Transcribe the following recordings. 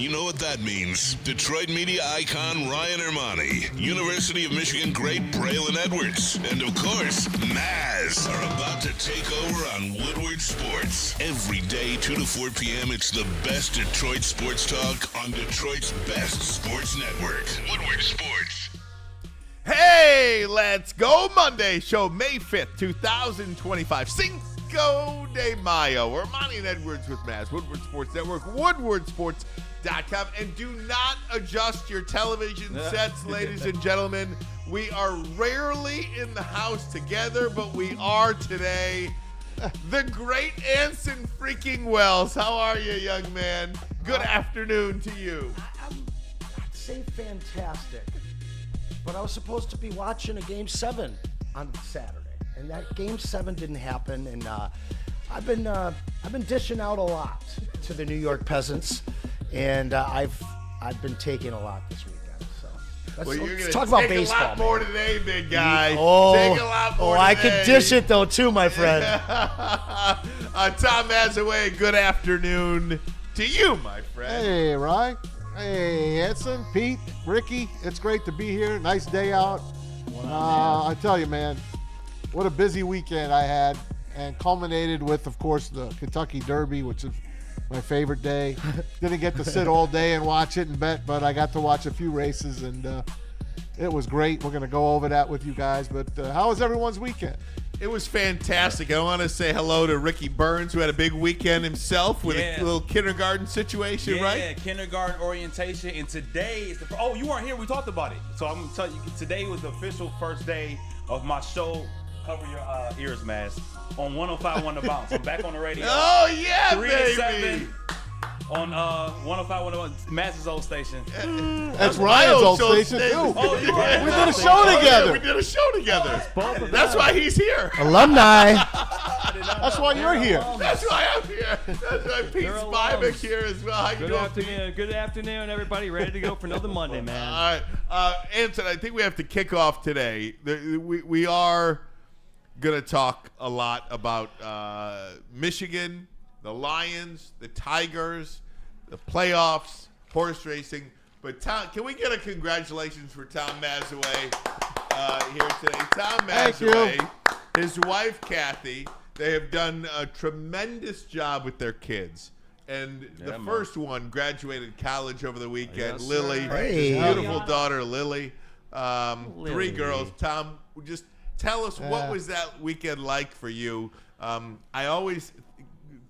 You know what that means. Detroit media icon Ryan Ermanni, University of Michigan great Braylon Edwards, and of course, Maz are about to take over on Woodward Sports. Every day, 2 to 4 p.m., it's the best Detroit sports talk on Detroit's best sports network. Woodward Sports. Hey, let's go Monday show, May 5th, 2025. Cinco de Mayo. Ermanni and Edwards with Maz, Woodward Sports Network, woodwardsports.com. And do not adjust your television sets, ladies and gentlemen. We are rarely in the house together, but we are today. The great Anson freaking Wells. How are you, young man? Good afternoon to you. I'd say fantastic. But I was supposed to be watching a Game 7 on Saturday, and that Game 7 didn't happen. And I've been dishing out a lot to the New York peasants, and I've been taking a lot this weekend. So let's talk about baseball. Take a lot more today, big guy. Take a lot more. I today. could dish it though too, my friend. Tom Mazaway, good afternoon to you, my friend. Hey, Ryan. Hey, Anson, Pete, Ricky, it's great to be here. Nice day out. I tell you, man, what a busy weekend I had, and culminated with, of course, the Kentucky Derby, which is my favorite day. Didn't get to sit all day and watch it and bet, but I got to watch a few races, and it was great. We're going to go over that with you guys, but how was everyone's weekend? It was fantastic. I want to say hello to Ricky Burns, who had a big weekend himself with a little kindergarten situation, right? Yeah, kindergarten orientation. And today is you weren't here. We talked about it. So I'm going to tell you, today was the official first day of my show, Cover Your Ears, Maz, on 105.1 The Bounce. I'm back on the radio. Oh, yeah, 3 baby. to 7 on 105.1 Maz's old station. That's Ryan's old station, too. Oh, you're right. We did a show together. We did a show together. That's why he's here. Alumni. That's why you're here. That's why I'm here. That's why Pete Spivak here as well. How you doing, Pete? Good afternoon, everybody. Ready to go for another Monday, man. All right. Anson, I think we have to kick off today. We are going to talk a lot about Michigan, the Lions, the Tigers, the playoffs, horse racing. But Tom, can we get a congratulations for Tom Mazaway here today? Tom Mazaway, his wife Kathy, they have done a tremendous job with their kids. And the first one graduated college over the weekend. Yes, Lily, his beautiful daughter Lily. 3 girls. Tom, just tell us what was that weekend like for you? I always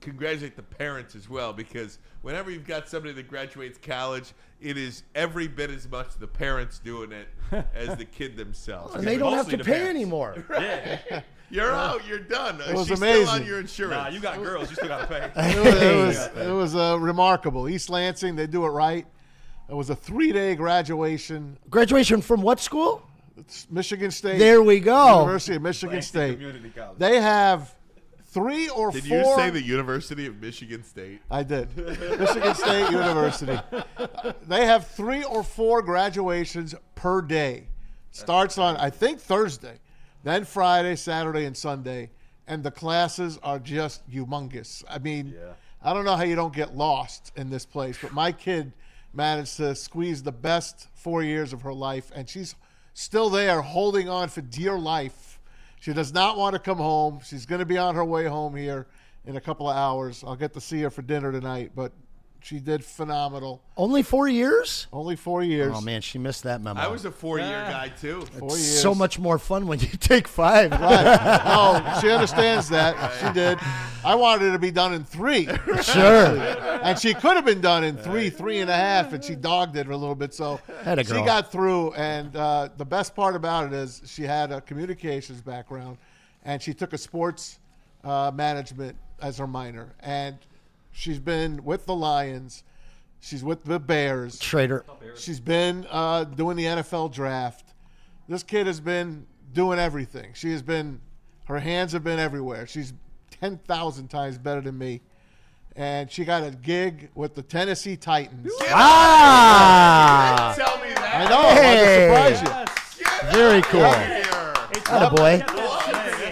congratulate the parents as well, because whenever you've got somebody that graduates college, it is every bit as much the parents doing it as the kid themselves. And they don't have to pay anymore. Yeah. You're out. You're done. It was She's amazing. still on your insurance. Nah, you got girls. You still got to pay. It was remarkable. East Lansing, they do it right. It was a 3-day graduation. Graduation from what school? It's Michigan State. There we go. University of Michigan State. Community college. They have 3 or 4. Did you say the University of Michigan State? I did. Michigan State University. They have 3 or 4 graduations per day. Starts on, I think, Thursday, then Friday, Saturday, and Sunday. And the classes are just humongous. I mean, I don't know how you don't get lost in this place, but my kid managed to squeeze the best 4 years of her life, and she's still there holding on for dear life. She does not want to come home. She's going to be on her way home here in a couple of hours. I'll get to see her for dinner tonight, but she did phenomenal. Only 4 years? Only 4 years. Oh, man, she missed that memo. I was a 4-year guy, too. 4 years. So much more fun when you take 5. Right. Oh, she understands that. She did. I wanted her to be done in 3. Sure. And she could have been done in 3.5, and she dogged it a little bit. So Had a she girl. got through, and the best part about it is she had a communications background, and she took a sports management as her minor. And she's been with the Lions. She's with the Bears. Trader. She's been doing the NFL draft. This kid has been doing everything. She has been, her hands have been everywhere. She's 10,000 times better than me. And she got a gig with the Tennessee Titans. Ah! Tell me that. I know. I wanted to surprise you. Very cool. Here. Boy.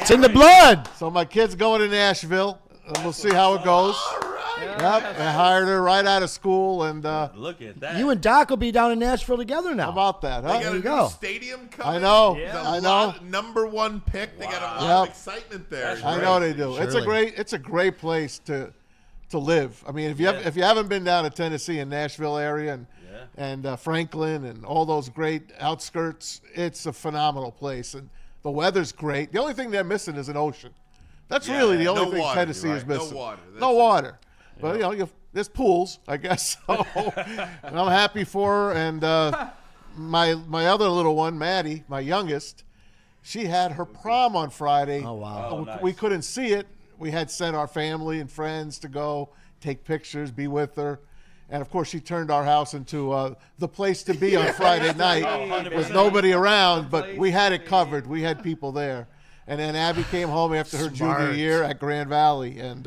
It's in the blood. So my kid's going to Nashville, and we'll see how it goes. All right. Yep, they hired her right out of school, and Look at that. You and Doc will be down in Nashville together now. how about that, huh? They got There a you new go. stadium coming. I know, There's a I know. lot- number one pick. They got a lot of excitement there. I know they do. Surely. It's a great place to live. I mean, if you haven't been down to Tennessee and Nashville area and Franklin and all those great outskirts, it's a phenomenal place, and the weather's great. The only thing they're missing is an ocean. That's really the only no thing water, Tennessee right? is missing. No water. No water. But there's pools, I guess. So and I'm happy for her. And my other little one, Maddie, my youngest, she had her prom on Friday. Oh, wow. Oh, nice. We couldn't see it. We had sent our family and friends to go take pictures, be with her. And, of course, she turned our house into the place to be on Friday night with nobody around. But we had it covered. We had people there. And then Abby came home after her junior year at Grand Valley. And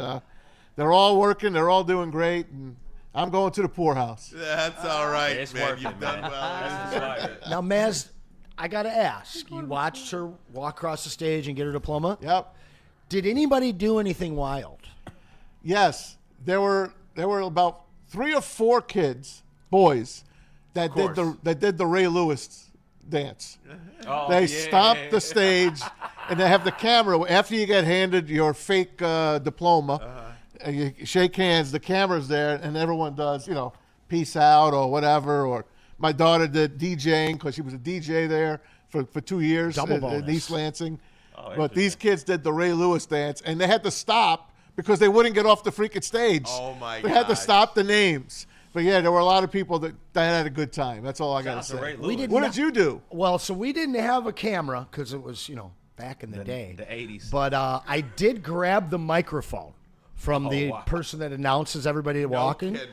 they're all working. They're all doing great. And I'm going to the poorhouse. That's all right, It's man. worth You've it, done man. well. Now, Maz, I got to ask. You watched her walk across the stage and get her diploma. Yep. Did anybody do anything wild? Yes. There were about 3 or 4 kids, boys, that did the Ray Lewis dance. Oh, They yeah. stomped the stage, and they have the camera. After you get handed your fake diploma, and you shake hands, the camera's there, and everyone does, peace out or whatever. Or my daughter did DJing because she was a DJ there for 2 years Double in bonus. East Lansing. Oh, But these kids did the Ray Lewis dance, and they had to stop because they wouldn't get off the freaking stage. Oh, my They had to gosh. stop the names. But, yeah, there were a lot of people that had a good time. That's all I got to Shout out to say. Ray We Lewis. did What not- did you do? Well, so we didn't have a camera because it was, back in the day. The 80s. But I did grab the microphone from the wow. person that announces everybody walking. kidding.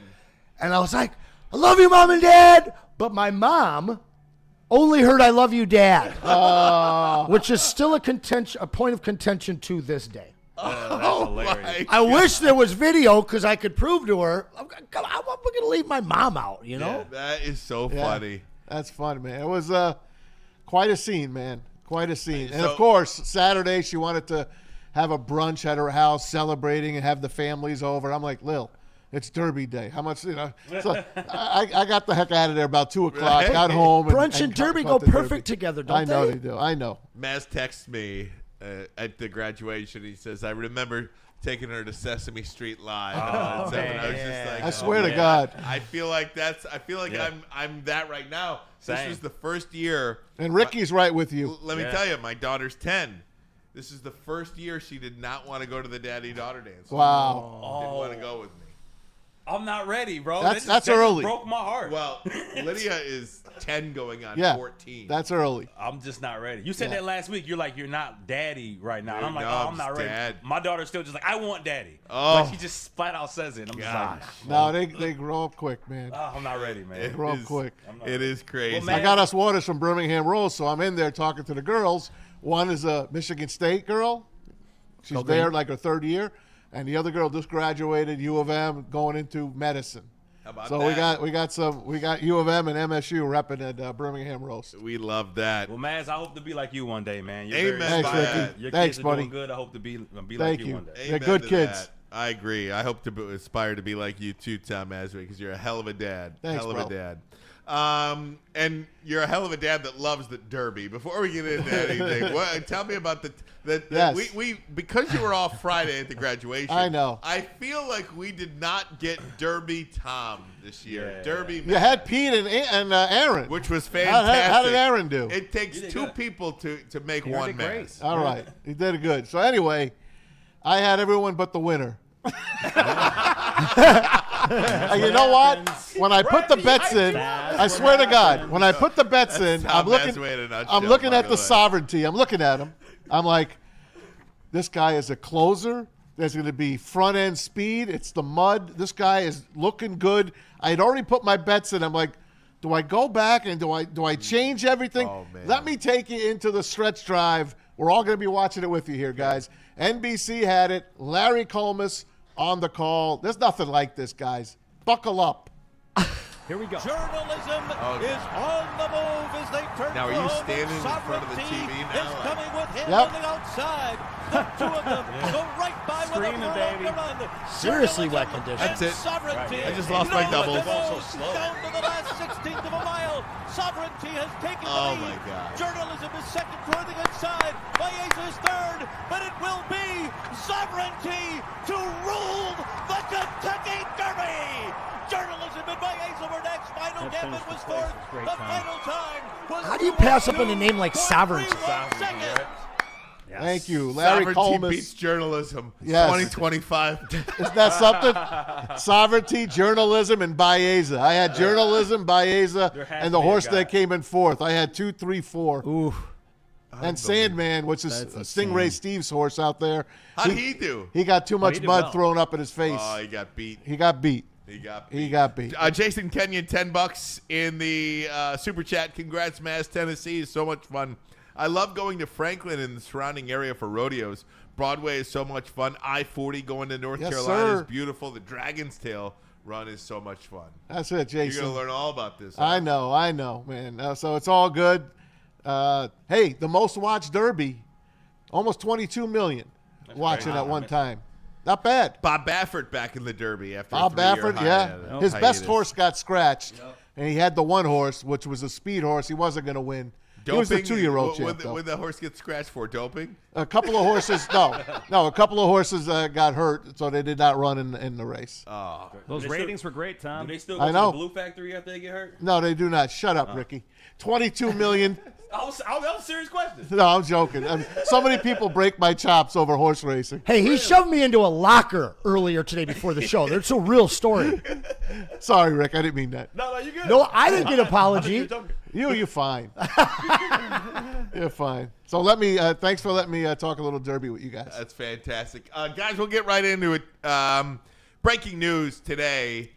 And I was like, I love you, Mom and Dad. But my mom only heard I love you, Dad. Which is still a point of contention to this day. That's hilarious. I wish there was video because I could prove to her, I'm going to leave my mom out, That is so Yeah, funny. That's fun, man. It was quite a scene, man. Quite a scene. And, So- of course, Saturday she wanted to have a brunch at her house celebrating and have the families over. I'm like, Lil, it's Derby Day. How much, So I got the heck out of there about 2 o'clock, Right. got home. Brunch and Derby go caught the perfect together, don't I know they? they do. I know. Maz texts me at the graduation. He says, I remember taking her to Sesame Street Live. I was just like, I swear to man. God. I feel like I'm that right now. This Same. was the first year. And Ricky's right with you. Let me Yeah. tell you, my daughter's 10. This is the first year she did not want to go to the daddy-daughter dance. Wow. Didn't want to go with me. I'm not ready, bro. That's That just early. broke my heart. Well, Lydia is 10 going on Yeah, 14. that's early. I'm just not ready. You said Yeah. that last week. You're like, you're not daddy right now. And I'm like, No, oh, I'm I'm not ready. dad. My daughter's still just like, I want daddy. Oh. Like, she just flat out says it. I'm Gosh. just No, they grow up quick, man. like, oh, I'm not ready, man. It Grow up is- quick. It is crazy. Well, man, I got us waters from Birmingham Rose, so I'm in there talking to the girls. One is a Michigan State girl. She's Okay. there like her 3rd year. And the other girl just graduated U of M, going into medicine. How about So that? we got U of M and MSU repping at Birmingham Rose. We love that. Well, Maz, I hope to be like you one day, man. You're Amen. very Thanks, inspiring. Ricky. Your Thanks, kids are buddy. doing good. I hope to be like Thank you you. one day. They're good to kids. that. I agree. I hope to aspire to be like you too, Tom Asway, because you're a hell of a dad. Thanks, hell of bro. a dad. And you're a hell of a dad that loves the Derby. Before we get into anything, tell me about the Yes. we because you were off Friday at the graduation. I know. I feel like we did not get Derby Tom this year. Yeah. Derby, You had Pete and Aaron. which was How fantastic. did Aaron do? It takes did 2 good. people to make Aaron one did great. mess. All right. He did good. So anyway, I had everyone but the winner. And you know what? When I put the bets in, I swear to God, when I put the bets in, Tom I'm looking Asway in a nutshell, I'm looking by at the the way. sovereignty. I'm looking at him. I'm like, this guy is a closer. There's going to be front end speed. It's the mud. This guy is looking good. I had already put my bets in. I'm like, do I go back and do I change everything? Oh, man. Let me take you into the stretch drive. We're all going to be watching it with you here, guys. NBC had it. Larry Colmus on the call. There's nothing like this, guys. Buckle up. Here we go. Journalism is on the move as they turn. Now, are you standing in front of the TV now? Is coming with him Yep. on the outside. The two of them go right by Screaming, with a baby. run. Seriously wet Journalism conditions. That's it. and Sovereignty. I just lost my doubles. Down to the last 16th of a mile. Sovereignty has taken the Oh, lead. my God. Journalism is second toward the inside. Baeza is third, but it will be Sovereignty to rule the Kentucky Derby. Journalism and Baeza were next. Final That Gambit finished was the place. fourth. Great The time. final time was How do you pass up on a name like 2:31 Sovereignty? seconds. Thank you. Larry Sovereignty Coleman. beats journalism. Yes. 2025. Isn't that something? Sovereignty, journalism, and Baeza. I had journalism, Baeza, There has and to the be a horse guy. that came in fourth. I had 2, 3, 4. Ooh. And Sandman, which is That's insane. Stingray Steve's horse out there. How'd he do? He got too much did mud well. thrown up in his face. Oh, he got beat. He got beat. He got beat. He got beat. Jason Kenyon, $10 in the super chat. Congrats, Mass, Tennessee. It's so much fun. I love going to Franklin and the surrounding area for rodeos. Broadway is so much fun. I-40 going to North Yes, Carolina sir. is beautiful. The Dragon's Tail run is so much fun. That's it, You're Jason. going to learn all about this. I know, man. So it's all good. Hey, the most watched Derby, almost 22 million watching at one time. Not bad. Bob Baffert back in the Derby after Bob a 3-year Baffert, hiatus. His best Hiatus. horse got scratched, and he had the one horse, which was a speed horse. He wasn't going to win. He was the Doping? 2-year-old What champ, though. would the horse get scratched for? Doping? A couple of horses, no, a couple of horses got hurt, so they did not run in the race. Those They ratings were great, Tom. Do they still I go to know. the Blue Factory after they get hurt? No, they do not. Shut up, Ricky. 22 million. That was a serious question. No, I'm joking. So many people break my chops over horse racing. Hey, he shoved me into a locker earlier today before the show. That's a real story. Sorry, Rick. I didn't mean that. No, you good. No, I didn't get an I thought you apology. were joking. You're fine. You're fine. So thanks for letting me talk a little Derby with you guys. That's fantastic. Guys, we'll get right into it. Breaking news today.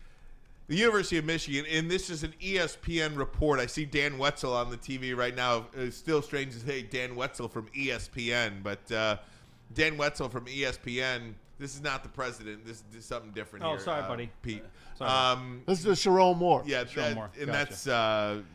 The University of Michigan, and this is an ESPN report. I see Dan Wetzel on the TV right now. It's still strange to say Dan Wetzel from ESPN, but Dan Wetzel from ESPN, this is not the president. This is something different here. Oh, sorry, buddy. Pete. This is Sharon Moore. Yeah, Sharon Moore. and Gotcha. that's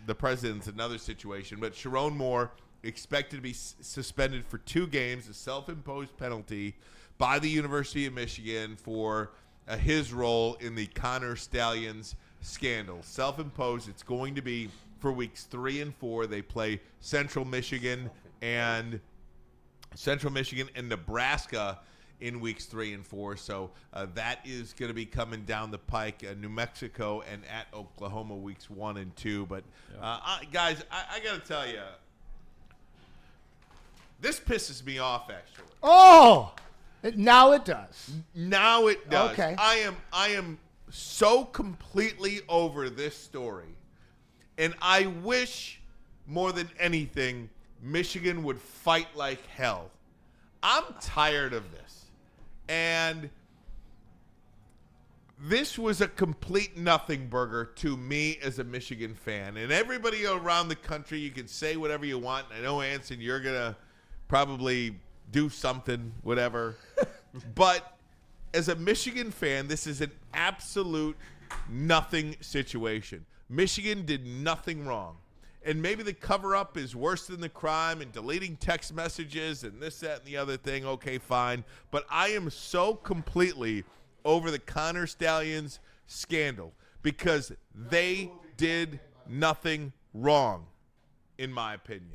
the president's another situation. But Sharon Moore expected to be suspended for 2 games, a self-imposed penalty by the University of Michigan for his role in the Connor Stallions scandal. Self-imposed. It's going to be for weeks 3 and 4. They play Central Michigan and Nebraska in weeks 3 and 4. So that is going to be coming down the pike. New Mexico and at Oklahoma weeks 1 and 2. But guys, I got to tell you, this pisses me off actually. Oh, now it does. Now it does. Okay. I am so completely over this story. And I wish more than anything Michigan would fight like hell. I'm tired of this. And this was a complete nothing burger to me as a Michigan fan. And everybody around the country, you can say whatever you want. I know, Anson, you're going to probably do something, whatever. But as a Michigan fan, this is an absolute nothing situation. Michigan did nothing wrong. And maybe the cover-up is worse than the crime and deleting text messages and this, that, and the other thing. Okay, fine. But I am so completely over the Connor Stallions scandal because they did nothing wrong, in my opinion.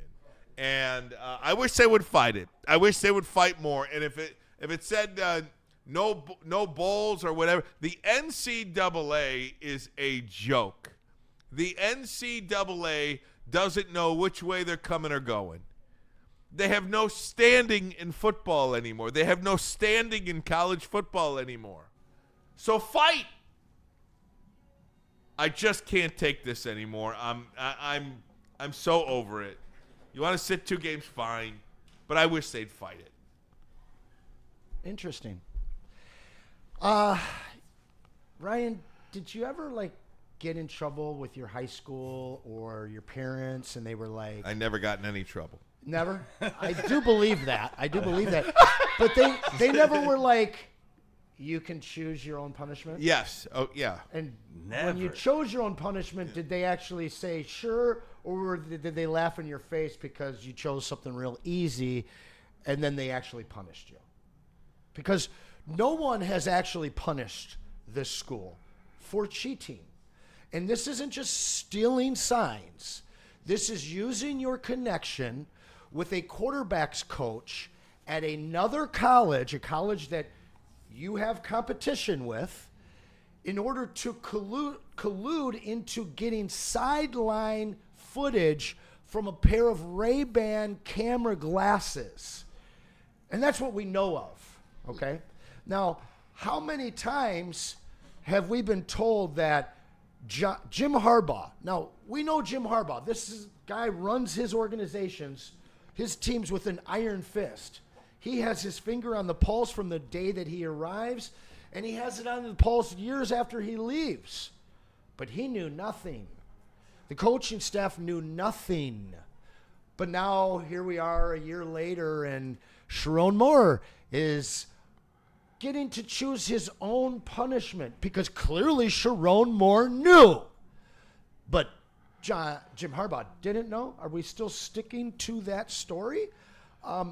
And I wish they would fight it. I wish they would fight more. And if it said no bowls or whatever, the NCAA is a joke. The NCAA doesn't know which way they're coming or going. They have no standing in football anymore. They have no standing in college football anymore. So fight. I just can't take this anymore. I'm so over it. You want to sit 2 games, fine, but I wish they'd fight it. Interesting. Ryan, did you ever get in trouble with your high school or your parents and they were like, I never got in any trouble. never? I do believe that. But they never were like, you can choose your own punishment? Yes. Oh, yeah. And when you chose your own punishment, did they actually say sure, or did they laugh in your face because you chose something real easy, and then they actually punished you? Because no one has actually punished this school for cheating. And this isn't just stealing signs. This is using your connection with a quarterbacks coach at another college, a college that you have competition with, in order to collude into getting sideline footage from a pair of Ray-Ban camera glasses. And that's what we know of, okay? Now, how many times have we been told that Jim Harbaugh, now we know Jim Harbaugh, this guy runs his organizations, his teams with an iron fist. He has his finger on the pulse from the day that he arrives, and he has it on the pulse years after he leaves. But he knew nothing. The coaching staff knew nothing. But now here we are a year later, and Sharon Moore is getting to choose his own punishment because clearly Sharon Moore knew. But Jim Harbaugh didn't know. Are we still sticking to that story?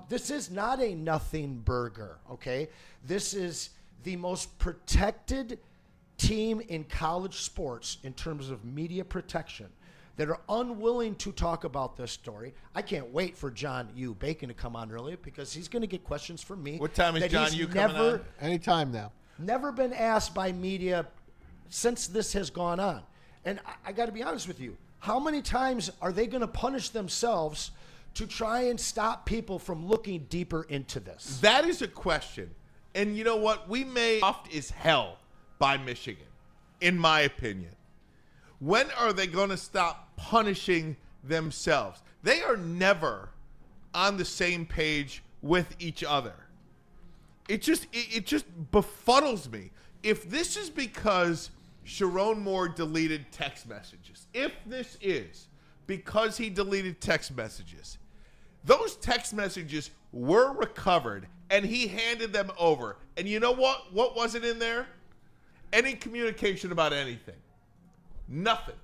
This is not a nothing burger, okay? This is the most protected team in college sports in terms of media protection that are unwilling to talk about this story. I can't wait for John U. Bacon to come on earlier because he's going to get questions from me. What time is John U. coming on? Anytime now. Never been asked by media since this has gone on. And I got to be honest with you. How many times are they going to punish themselves to try and stop people from looking deeper into this? That is a question. And you know what? We may soft as hell by Michigan, in my opinion. When are they going to stop punishing themselves? They are never on the same page with each other. It just befuddles me. If this is because Sharon Moore deleted text messages, if this is because he deleted text messages, those text messages were recovered and he handed them over. And you know what? What wasn't in there? Any communication about anything. Nothing.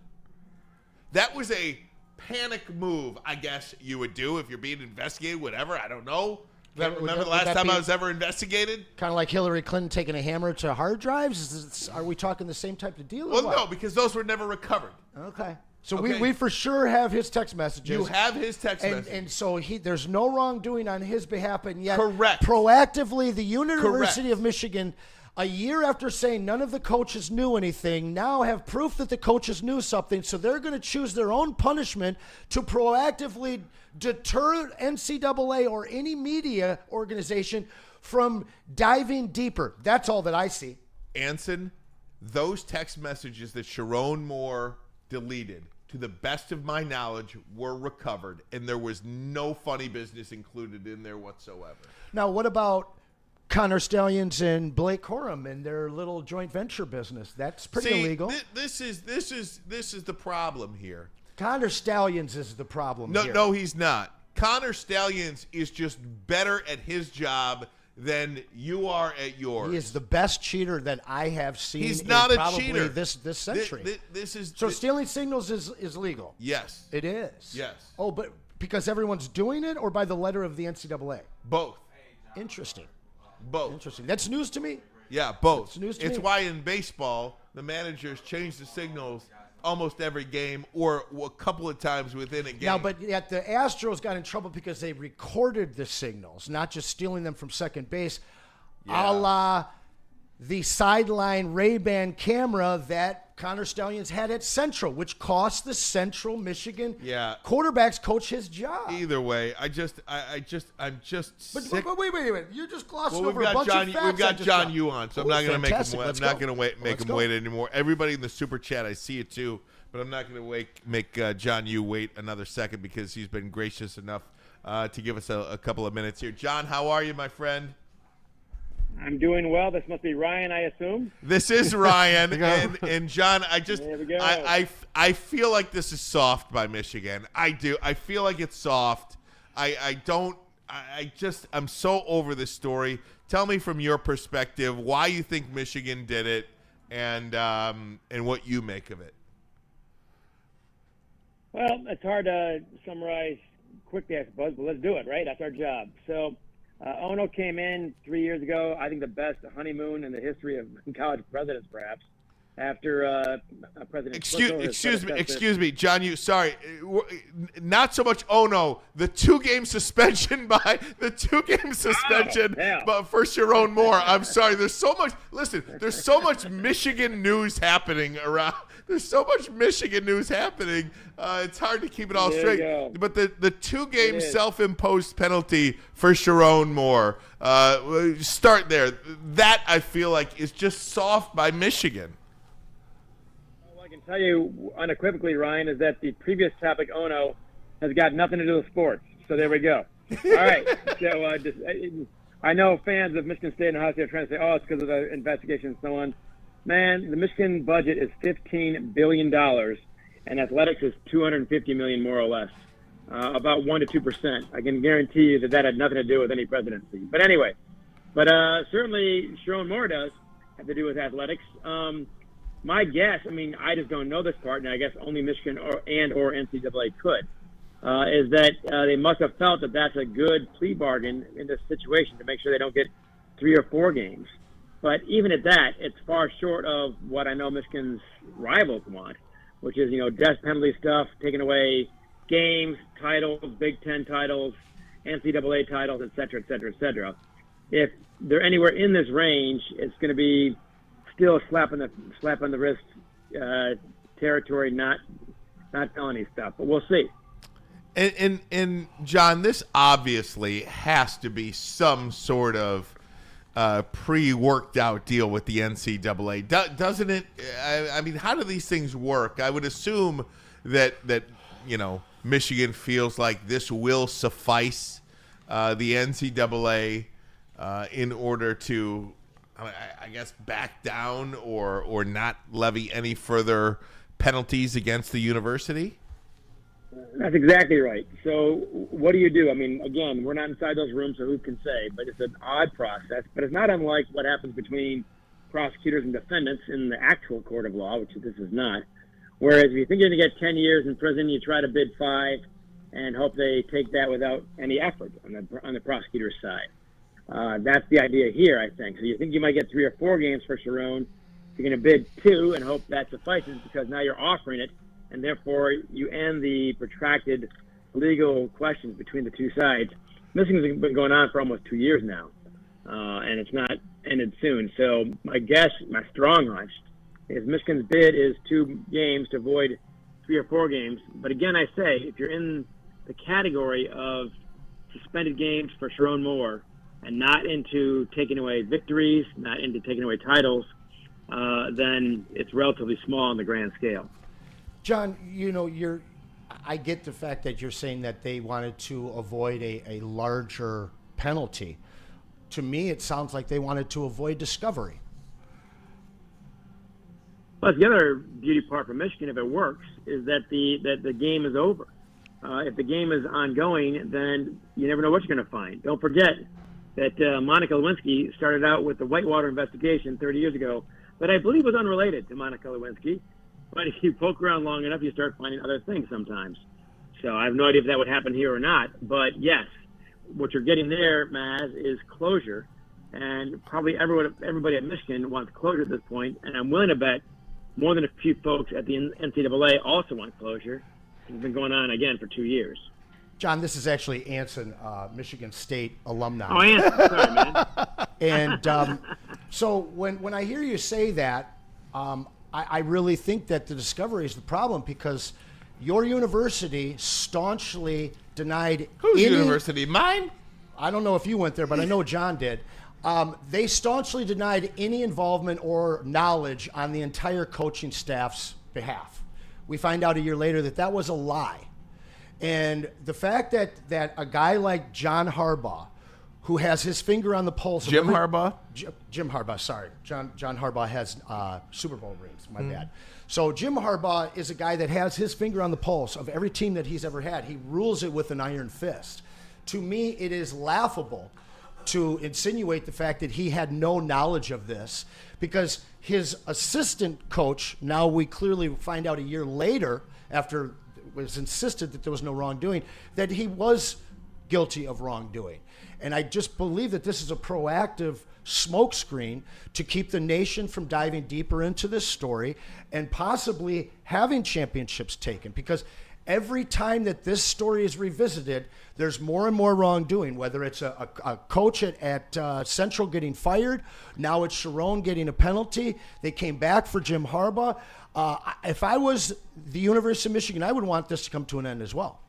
That was a panic move, I guess you would do if you're being investigated, whatever. I don't know. Remember the last time I was ever investigated? Kind of like Hillary Clinton taking a hammer to hard drives? Are we talking the same type of deal? Well, no, because those were never recovered. Okay. So Okay. we for sure have his text messages. You have his text messages. And so there's no wrongdoing on his behalf, and yet Correct. proactively the University of Michigan, a year after saying none of the coaches knew anything, now have proof that the coaches knew something, so they're going to choose their own punishment to proactively deter NCAA or any media organization from diving deeper. That's all that I see. Anson, those text messages that Sharon Moore deleted, to the best of my knowledge, were recovered, and there was no funny business included in there whatsoever. Now, what about Connor Stallions and Blake Corum and their little joint venture business? That's pretty illegal. This is the problem here. Connor Stallions is the problem here. No, he's not. Connor Stallions is just better at his job than you are at yours. He is the best cheater that I have seen. He's not in a probably cheater. this century. This is So stealing signals is legal. Yes. It is. Yes. Oh, but because everyone's doing it, or by the letter of the NCAA? Both. Interesting. Both. Interesting. That's news to me. Yeah, both. It's news to It's me. why in baseball the managers change the signals almost every game, or a couple of times within a game. Now, but yet the Astros got in trouble because they recorded the signals, not just stealing them from second base, a la the sideline Ray-Ban camera that Connor Stallions had at Central, which cost the Central Michigan quarterbacks coach his job. Either way, I'm just But sick. wait. You just glossed Well, we've got John, of facts. we've got I just John got. Yu on, so I'm Ooh, not going to make him. fantastic. I'm Let's not go. going to make Let's him go. wait anymore. Everybody in the super chat, I see it too, but I'm not going to make John Yu wait another second because he's been gracious enough to give us a couple of minutes here. John, how are you, my friend? I'm doing well. This must be Ryan, I assume. This is Ryan, and John. There we go. I feel like this is soft by Michigan. I do. I feel like it's soft. I'm so over this story. tell me from your perspective why you think Michigan did it, and what you make of it. Well, it's hard to summarize quickly, I suppose, but let's do it, right? That's our job. So Ono came in 3 years ago, I think the best honeymoon in the history of college presidents, perhaps, after President Excuse me, John, not so much Ono, the two-game suspension but for Sharon Moore. I'm sorry, there's so much Michigan news happening around. There's so much Michigan news happening. It's hard to keep it all straight. But the two-game self-imposed penalty for Sharon Moore, start there. That, I feel like, is just soft by Michigan. All I can tell you unequivocally, Ryan, is that the previous topic, Ono, has got nothing to do with sports. So there we go. All right. So I know fans of Michigan State and Ohio State are trying to say, it's because of the investigation and so on. Man, the Michigan budget is $15 billion, and athletics is $250 million, more or less, about 1% to 2%. I can guarantee you that had nothing to do with any presidency. But anyway, certainly Sharon Moore does have to do with athletics. My guess, I just don't know this part, and I guess only Michigan or NCAA could, is that they must have felt that that's a good plea bargain in this situation to make sure they don't get 3 or 4 games. But even at that, it's far short of what I know Michigan's rivals want, which is, death penalty stuff, taking away games, titles, Big Ten titles, NCAA titles, et cetera, et cetera, et cetera. If they're anywhere in this range, it's going to be still a slap on the wrist territory, not felony stuff. But we'll see. And John, this obviously has to be some sort of pre-worked out deal with the NCAA, doesn't it? How do these things work? I would assume that Michigan feels like this will suffice the NCAA in order to, I guess, back down or not levy any further penalties against the university. That's exactly right. So what do you do? Again, we're not inside those rooms, so who can say? But it's an odd process. But it's not unlike what happens between prosecutors and defendants in the actual court of law, which this is not. Whereas if you think you're going to get 10 years in prison, you try to bid 5 and hope they take that without any effort on the prosecutor's side. That's the idea here, I think. So you think you might get 3 or 4 games for Sharon. You're going to bid 2 and hope that suffices because now you're offering it. And therefore, you end the protracted legal questions between the two sides. Michigan's been going on for almost 2 years now, and it's not ended soon. So my guess, my strong hunch, is Michigan's bid is 2 games to avoid 3 or 4 games. But again, I say, if you're in the category of suspended games for Sharon Moore and not into taking away victories, not into taking away titles, then it's relatively small on the grand scale. John, I get the fact that you're saying that they wanted to avoid a larger penalty. To me, it sounds like they wanted to avoid discovery. But the other beauty part for Michigan, if it works, is that the game is over. If the game is ongoing, then you never know what you're going to find. Don't forget that Monica Lewinsky started out with the Whitewater investigation 30 years ago that I believe was unrelated to Monica Lewinsky. But if you poke around long enough, you start finding other things sometimes. So I have no idea if that would happen here or not. But yes, what you're getting there, Maz, is closure. And probably everybody at Michigan wants closure at this point. And I'm willing to bet more than a few folks at the NCAA also want closure. It's been going on, again, for 2 years. John, this is actually Anson, Michigan State alumni. Oh, Anson. Sorry, man. And so when I hear you say that, I really think that the discovery is the problem because your university staunchly denied Whose university? Mine? I don't know if you went there, but I know John did. They staunchly denied any involvement or knowledge on the entire coaching staff's behalf. We find out a year later that was a lie. And the fact that a guy like John Harbaugh, who has his finger on the pulse of Jim Harbaugh? Jim Harbaugh, sorry. John Harbaugh has Super Bowl rings, my bad. So Jim Harbaugh is a guy that has his finger on the pulse of every team that he's ever had. He rules it with an iron fist. To me, it is laughable to insinuate the fact that he had no knowledge of this, because his assistant coach, now we clearly find out a year later, after it was insisted that there was no wrongdoing, that he was guilty of wrongdoing. And I just believe that this is a proactive smokescreen to keep the nation from diving deeper into this story and possibly having championships taken, because every time that this story is revisited, there's more and more wrongdoing, whether it's a coach at Central getting fired, now it's Sharon getting a penalty. They came back for Jim Harbaugh. If I was the University of Michigan, I would want this to come to an end as well.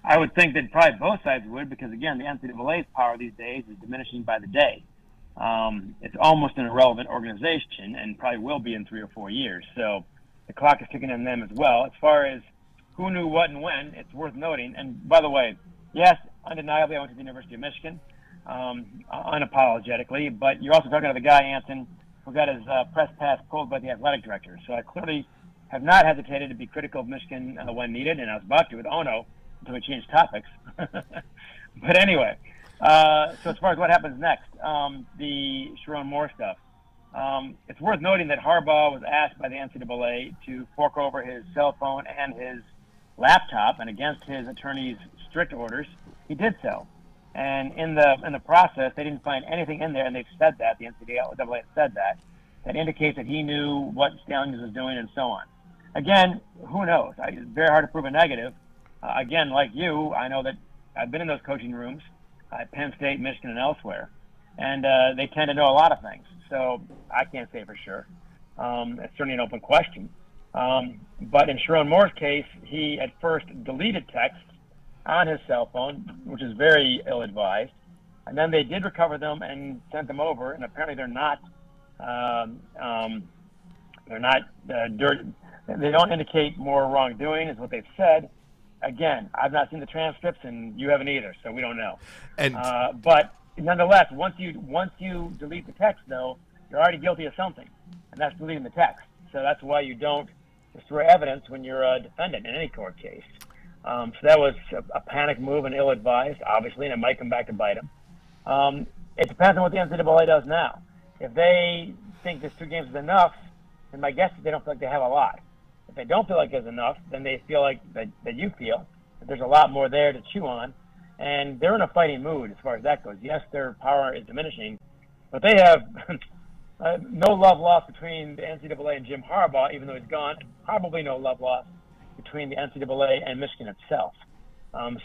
I would think that probably both sides would, because, again, the NCAA's power these days is diminishing by the day. It's almost an irrelevant organization and probably will be in 3 or 4 years. So the clock is ticking on them as well. As far as who knew what and when, it's worth noting. And, by the way, yes, undeniably, I went to the University of Michigan, unapologetically. But you're also talking to the guy, Anson, who got his press pass pulled by the athletic director. So I clearly have not hesitated to be critical of Michigan when needed, and I was about to with Ono until we changed topics. But anyway, so as far as what happens next, the Sharon Moore stuff, it's worth noting that Harbaugh was asked by the NCAA to fork over his cell phone and his laptop, and against his attorney's strict orders, he did so. And in the process, they didn't find anything in there, and they've said that, the NCAA said that indicates that he knew what Stallings was doing and so on. Again, who knows? It's very hard to prove a negative. Again, like you, I know that I've been in those coaching rooms at Penn State, Michigan, and elsewhere, and they tend to know a lot of things. So I can't say for sure. It's certainly an open question. But in Sharon Moore's case, he at first deleted texts on his cell phone, which is very ill-advised, and then they did recover them and sent them over. And apparently, they're not dirty. They don't indicate more wrongdoing, is what they've said. Again, I've not seen the transcripts, and you haven't either, so we don't know. And but nonetheless, once you delete the text, though, you're already guilty of something, and that's deleting the text. So that's why you don't destroy evidence when you're a defendant in any court case. So that was a panic move and ill-advised, obviously, and it might come back to bite them. It depends on what the NCAA does now. If they think this 2 games is enough, then my guess is they don't feel like they have a lot. If they don't feel like there's enough, then they feel like that you feel that there's a lot more there to chew on. And they're in a fighting mood as far as that goes. Yes, their power is diminishing, but they have no love lost between the NCAA and Jim Harbaugh, even though he's gone, and probably no love lost between the NCAA and Michigan itself.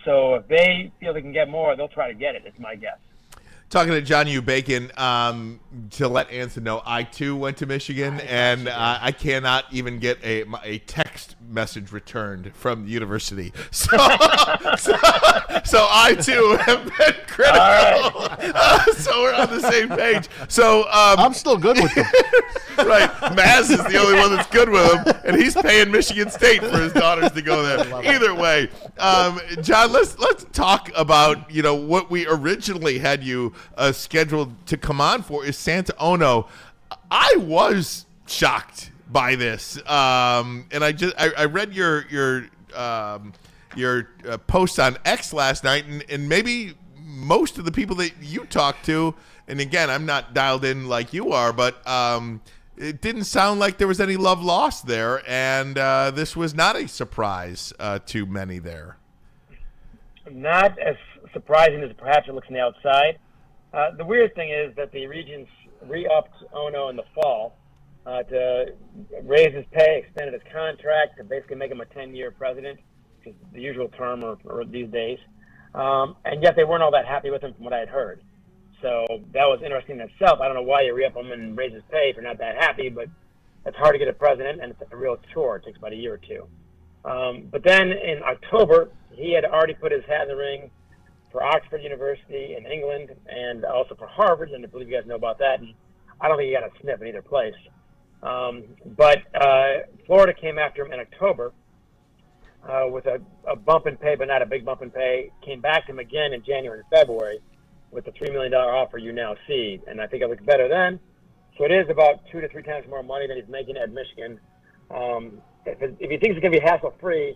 So if they feel they can get more, they'll try to get it. It's my guess. Talking to John U. Bacon, to let Anson know, I too went to Michigan, and I cannot even get a text message returned from the university. So I too have been critical. Right. So we're on the same page. So I'm still good with them. Right, Maz is the only one that's good with him, and he's paying Michigan State for his daughters to go there. Either way, John, let's talk about what we originally had you scheduled to come on for is Santa Ono. I was shocked by this, and I read your post on X last night, and maybe most of the people that you talked to, and again, I'm not dialed in like you are, but it didn't sound like there was any love lost there, and this was not a surprise to many there. Not as surprising as perhaps it looks on the outside. The weird thing is that the Regents re-upped Ono in the fall to raise his pay, extended his contract to basically make him a 10-year president, which is the usual term or these days. And yet they weren't all that happy with him from what I had heard. So that was interesting in itself. I don't know why you re-up him and raise his pay if you're not that happy, but it's hard to get a president, and it's a real chore. It takes about a year or two. But then in October, he had already put his hat in the ring for Oxford University in England and also for Harvard, and I believe you guys know about that. And I don't think he got a sniff in either place. But Florida came after him in October with a bump in pay, but not a big bump in pay. Came back to him again in January and February with the $3 million offer you now see. And I think it looks better then. So it is about 2 to 3 times more money than he's making at Michigan. If he thinks it's going to be hassle-free,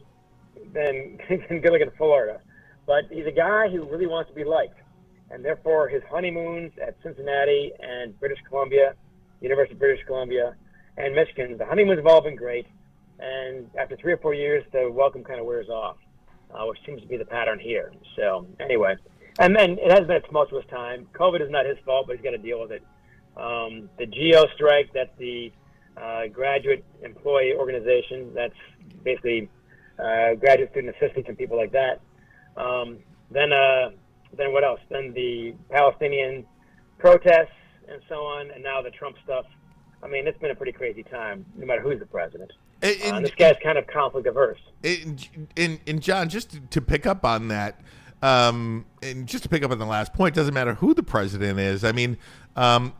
then good luck in Florida. But he's a guy who really wants to be liked. And therefore, his honeymoons at Cincinnati and British Columbia, University of British Columbia, and Michigan, the honeymoons have all been great. And after 3 or 4 years, the welcome kind of wears off, which seems to be the pattern here. So anyway, and then it has been a tumultuous time. COVID is not his fault, but he's got to deal with it. The GO strike, that's the graduate employee organization. That's basically graduate student assistants and people like that. Then what else? Then the Palestinian protests and so on, and now the Trump stuff. I mean, it's been a pretty crazy time, no matter who's the president. This guy's kind of conflict averse. And John, just to pick up on that, and just to pick up on the last point, doesn't matter who the president is. I mean,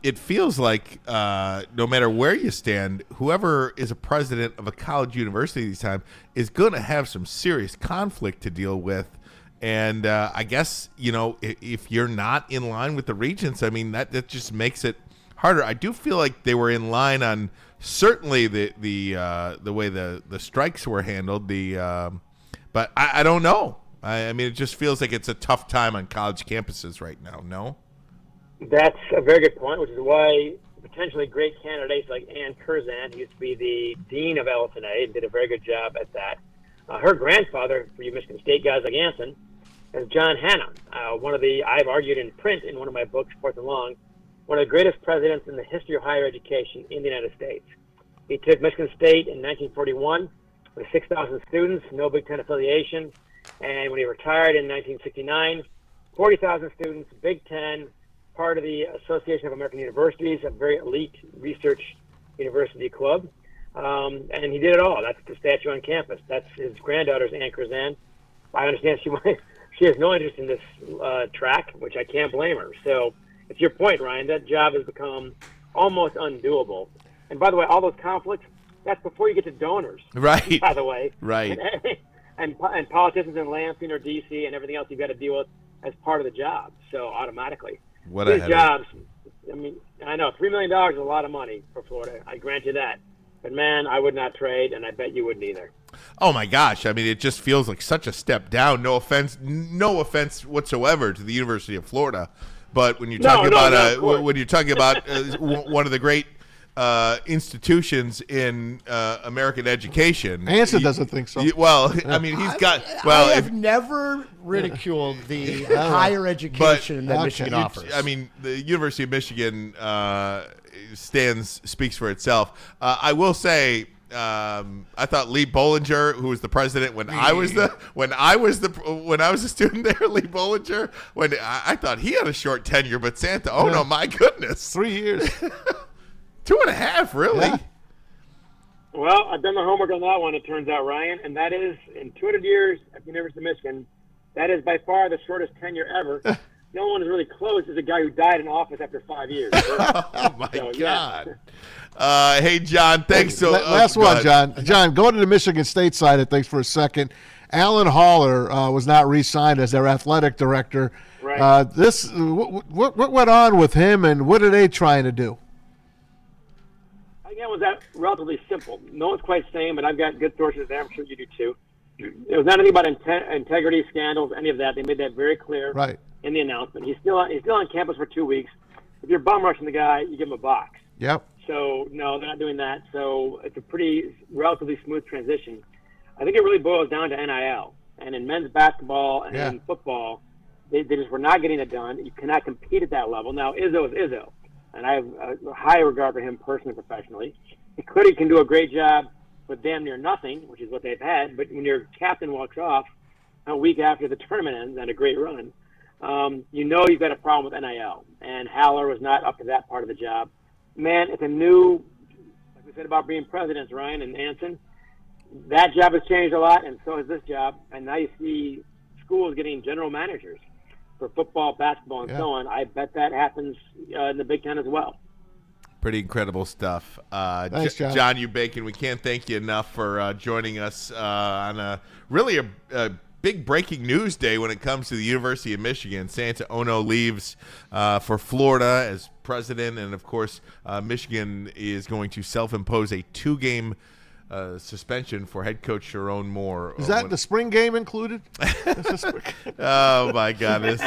it feels like no matter where you stand, whoever is a president of a college university this time is going to have some serious conflict to deal with. And I guess, if you're not in line with the regents, I mean, that just makes it harder. I do feel like they were in line on certainly the way the strikes were handled. But I don't know. I mean, it just feels like it's a tough time on college campuses right now. No? That's a very good point, which is why potentially great candidates like Ann Curzan, who used to be the dean of LSNA, and did a very good job at that. Her grandfather, for you Michigan State guys like Anson, is John Hanna, I've argued in print in one of my books, Fourth and Long, one of the greatest presidents in the history of higher education in the United States. He took Michigan State in 1941 with 6,000 students, no Big Ten affiliation. And when he retired in 1969, 40,000 students, Big Ten, part of the Association of American Universities, a very elite research university club. And he did it all. That's the statue on campus. That's his granddaughter's Ann Curzan. I understand she has no interest in this track, which I can't blame her. So it's your point, Ryan. That job has become almost undoable. And by the way, all those conflicts, that's before you get to donors. Right. By the way. Right. And politicians in Lansing or D.C. and everything else you've got to deal with as part of the job. So automatically. What These jobs, I mean, I know $3 million is a lot of money for Florida. I grant you that. But, man, I would not trade, and I bet you wouldn't either. Oh, my gosh. I mean, it just feels like such a step down. No offense whatsoever to the University of Florida. But when you're talking about one of the great institutions in American education. Anson doesn't think so. I mean, he's got. Well, I have never ridiculed the higher education that Michigan offers. I mean, the University of Michigan speaks for itself. I will say, I thought Lee Bollinger, who was the president when I was a student there, Lee Bollinger, when I thought he had a short tenure, but Santa, no, my goodness, 3 years. 2.5, really? Yeah. Well, I've done the homework on that one, it turns out, Ryan, and that is, in 200 years at the University of Michigan, that is by far the shortest tenure ever. The only one who's really close is a guy who died in office after 5 years. Oh, my God. Hey, John, thanks so much. Last one, John. John, going to the Michigan State side of things for a second. Alan Haller was not re-signed as their athletic director. Right. What went on with him, and what are they trying to do? Again, was that relatively simple. No one's quite saying, but I've got good sources there. I'm sure you do too. It was not anything about integrity scandals, any of that. They made that very clear in the announcement. He's still on campus for 2 weeks. If you're bum rushing the guy, you give him a box. Yep. So no, they're not doing that. So it's a pretty relatively smooth transition. I think it really boils down to NIL. And in men's basketball and in football, they just were not getting it done. You cannot compete at that level. Now Izzo is Izzo. And I have a high regard for him personally, professionally. He clearly can do a great job with damn near nothing, which is what they've had. But when your captain walks off a week after the tournament ends and a great run, you've got a problem with NIL. And Haller was not up to that part of the job. Man, it's a new, like we said about being presidents, Ryan and Anson, that job has changed a lot, and so has this job. And now you see schools getting general managers for football, basketball, and so on. I bet that happens in the Big Ten as well. Pretty incredible stuff. Thanks, John. John Ubacon, we can't thank you enough for joining us on a big breaking news day when it comes to the University of Michigan. Santa Ono leaves for Florida as president, and of course, Michigan is going to self-impose a 2-game suspension for head coach Sharon Moore. Is that the spring game included? Oh, my goodness.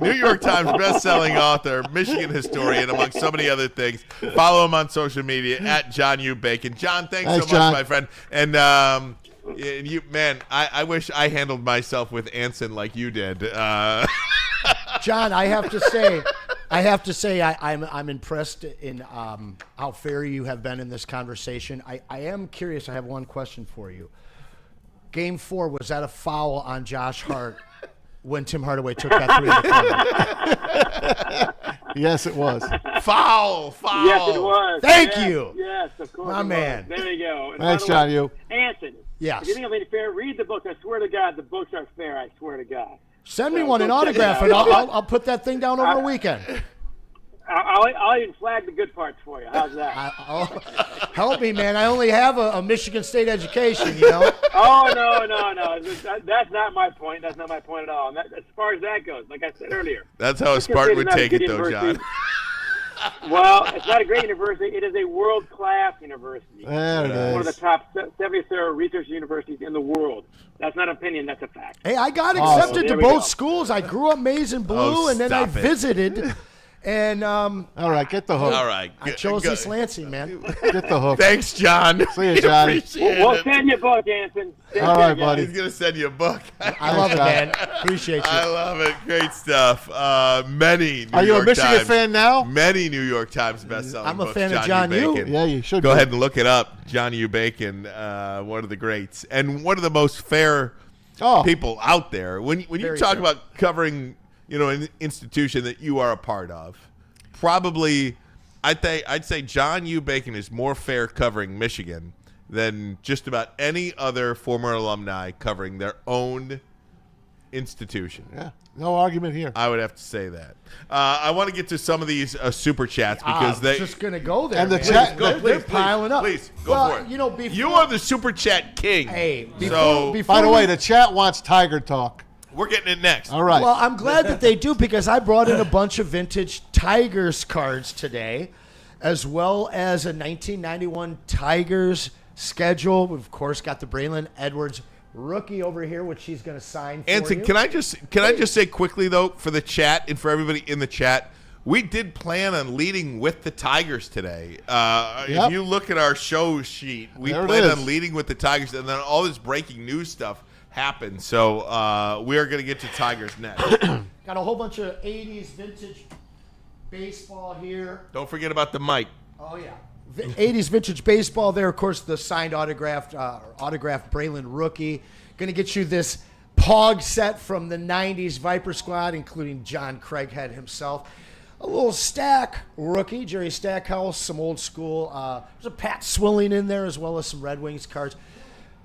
New York Times best-selling author, Michigan historian, among so many other things. Follow him on social media, at John U. Bacon. John, thanks so much, John. my friend. And, you, man, I wish I handled myself with Anson like you did. John, I have to say, I'm impressed in how fair you have been in this conversation. I am curious. I have one question for you. Game 4, was that a foul on Josh Hart when Tim Hardaway took that 3 in the corner? Yes, it was. Foul. Yes, it was. Thank Yes, you. Yes, of course. My it was. man. There you go. And Thanks, by the way, John. Anson. Yes. If you think I'm being fair, read the book. I swear to God, the books are fair. I swear to God. Send me one, an autograph, and I'll put that thing down over the weekend. I'll even flag the good parts for you. How's that? Help me, man. I only have a Michigan State education, you know. Oh, no. That's not my point. That's not my point at all. And as far as that goes, like I said earlier. That's how a Spartan would take it, though, John. Well, it's not a great university. It is a world-class university. There it is. One of the top 70 research universities in the world. That's not an opinion. That's a fact. Hey, I got accepted to There we both go. schools. I grew up Maize and Blue, and then I stop it. visited. And All right, get the hook. All right. I chose East Lansing, man. Get the hook. Thanks, John. See you, Johnny. Appreciate We'll it. send you a book, Anson. All right, buddy. He's going to send you a book. I love it, man. Appreciate I you. love it. Great stuff. Many New Are you York a Michigan Times, fan now? Many New York Times bestselling I'm a books. fan of John John U. Yu. Bacon. Yeah, you should Go be. ahead and look it up. John U. Bacon, one of the greats. And one of the most fair people out there. When you Very talk fair. about covering, an institution that you are a part of, probably I'd say John U. Bacon is more fair covering Michigan than just about any other former alumni covering their own institution. Yeah, no argument here. I would have to say that. I want to get to some of these super chats because I was just going to go there. And the man. chat- They're piling up. Please, go Well, for it. Before, You are the super chat king. Hey, so before By the we- way, the chat wants Tiger talk. we're getting it next. All right. Well, I'm glad that they do because I brought in a bunch of vintage Tigers cards today, as well as a 1991 Tigers schedule. We've, of course, got the Braylon Edwards rookie over here, which she's going to sign for Anson, you. can I just say quickly though, for the chat and for everybody in the chat, we did plan on leading with the Tigers today. Yep. If you look at our show sheet, we There it planned is. on leading with the Tigers, and then all this breaking news stuff happened. So we are going to get to Tigers next. Got a whole bunch of 80s vintage baseball here. Don't forget about the mic. Oh, yeah. 80s vintage baseball there. Of course, the signed autographed Braylon rookie. Going to get you this Pog set from the 90s Viper squad, including John Craighead himself. A little Stack rookie, Jerry Stackhouse, some old school. There's a Pat Swilling in there as well as some Red Wings cards.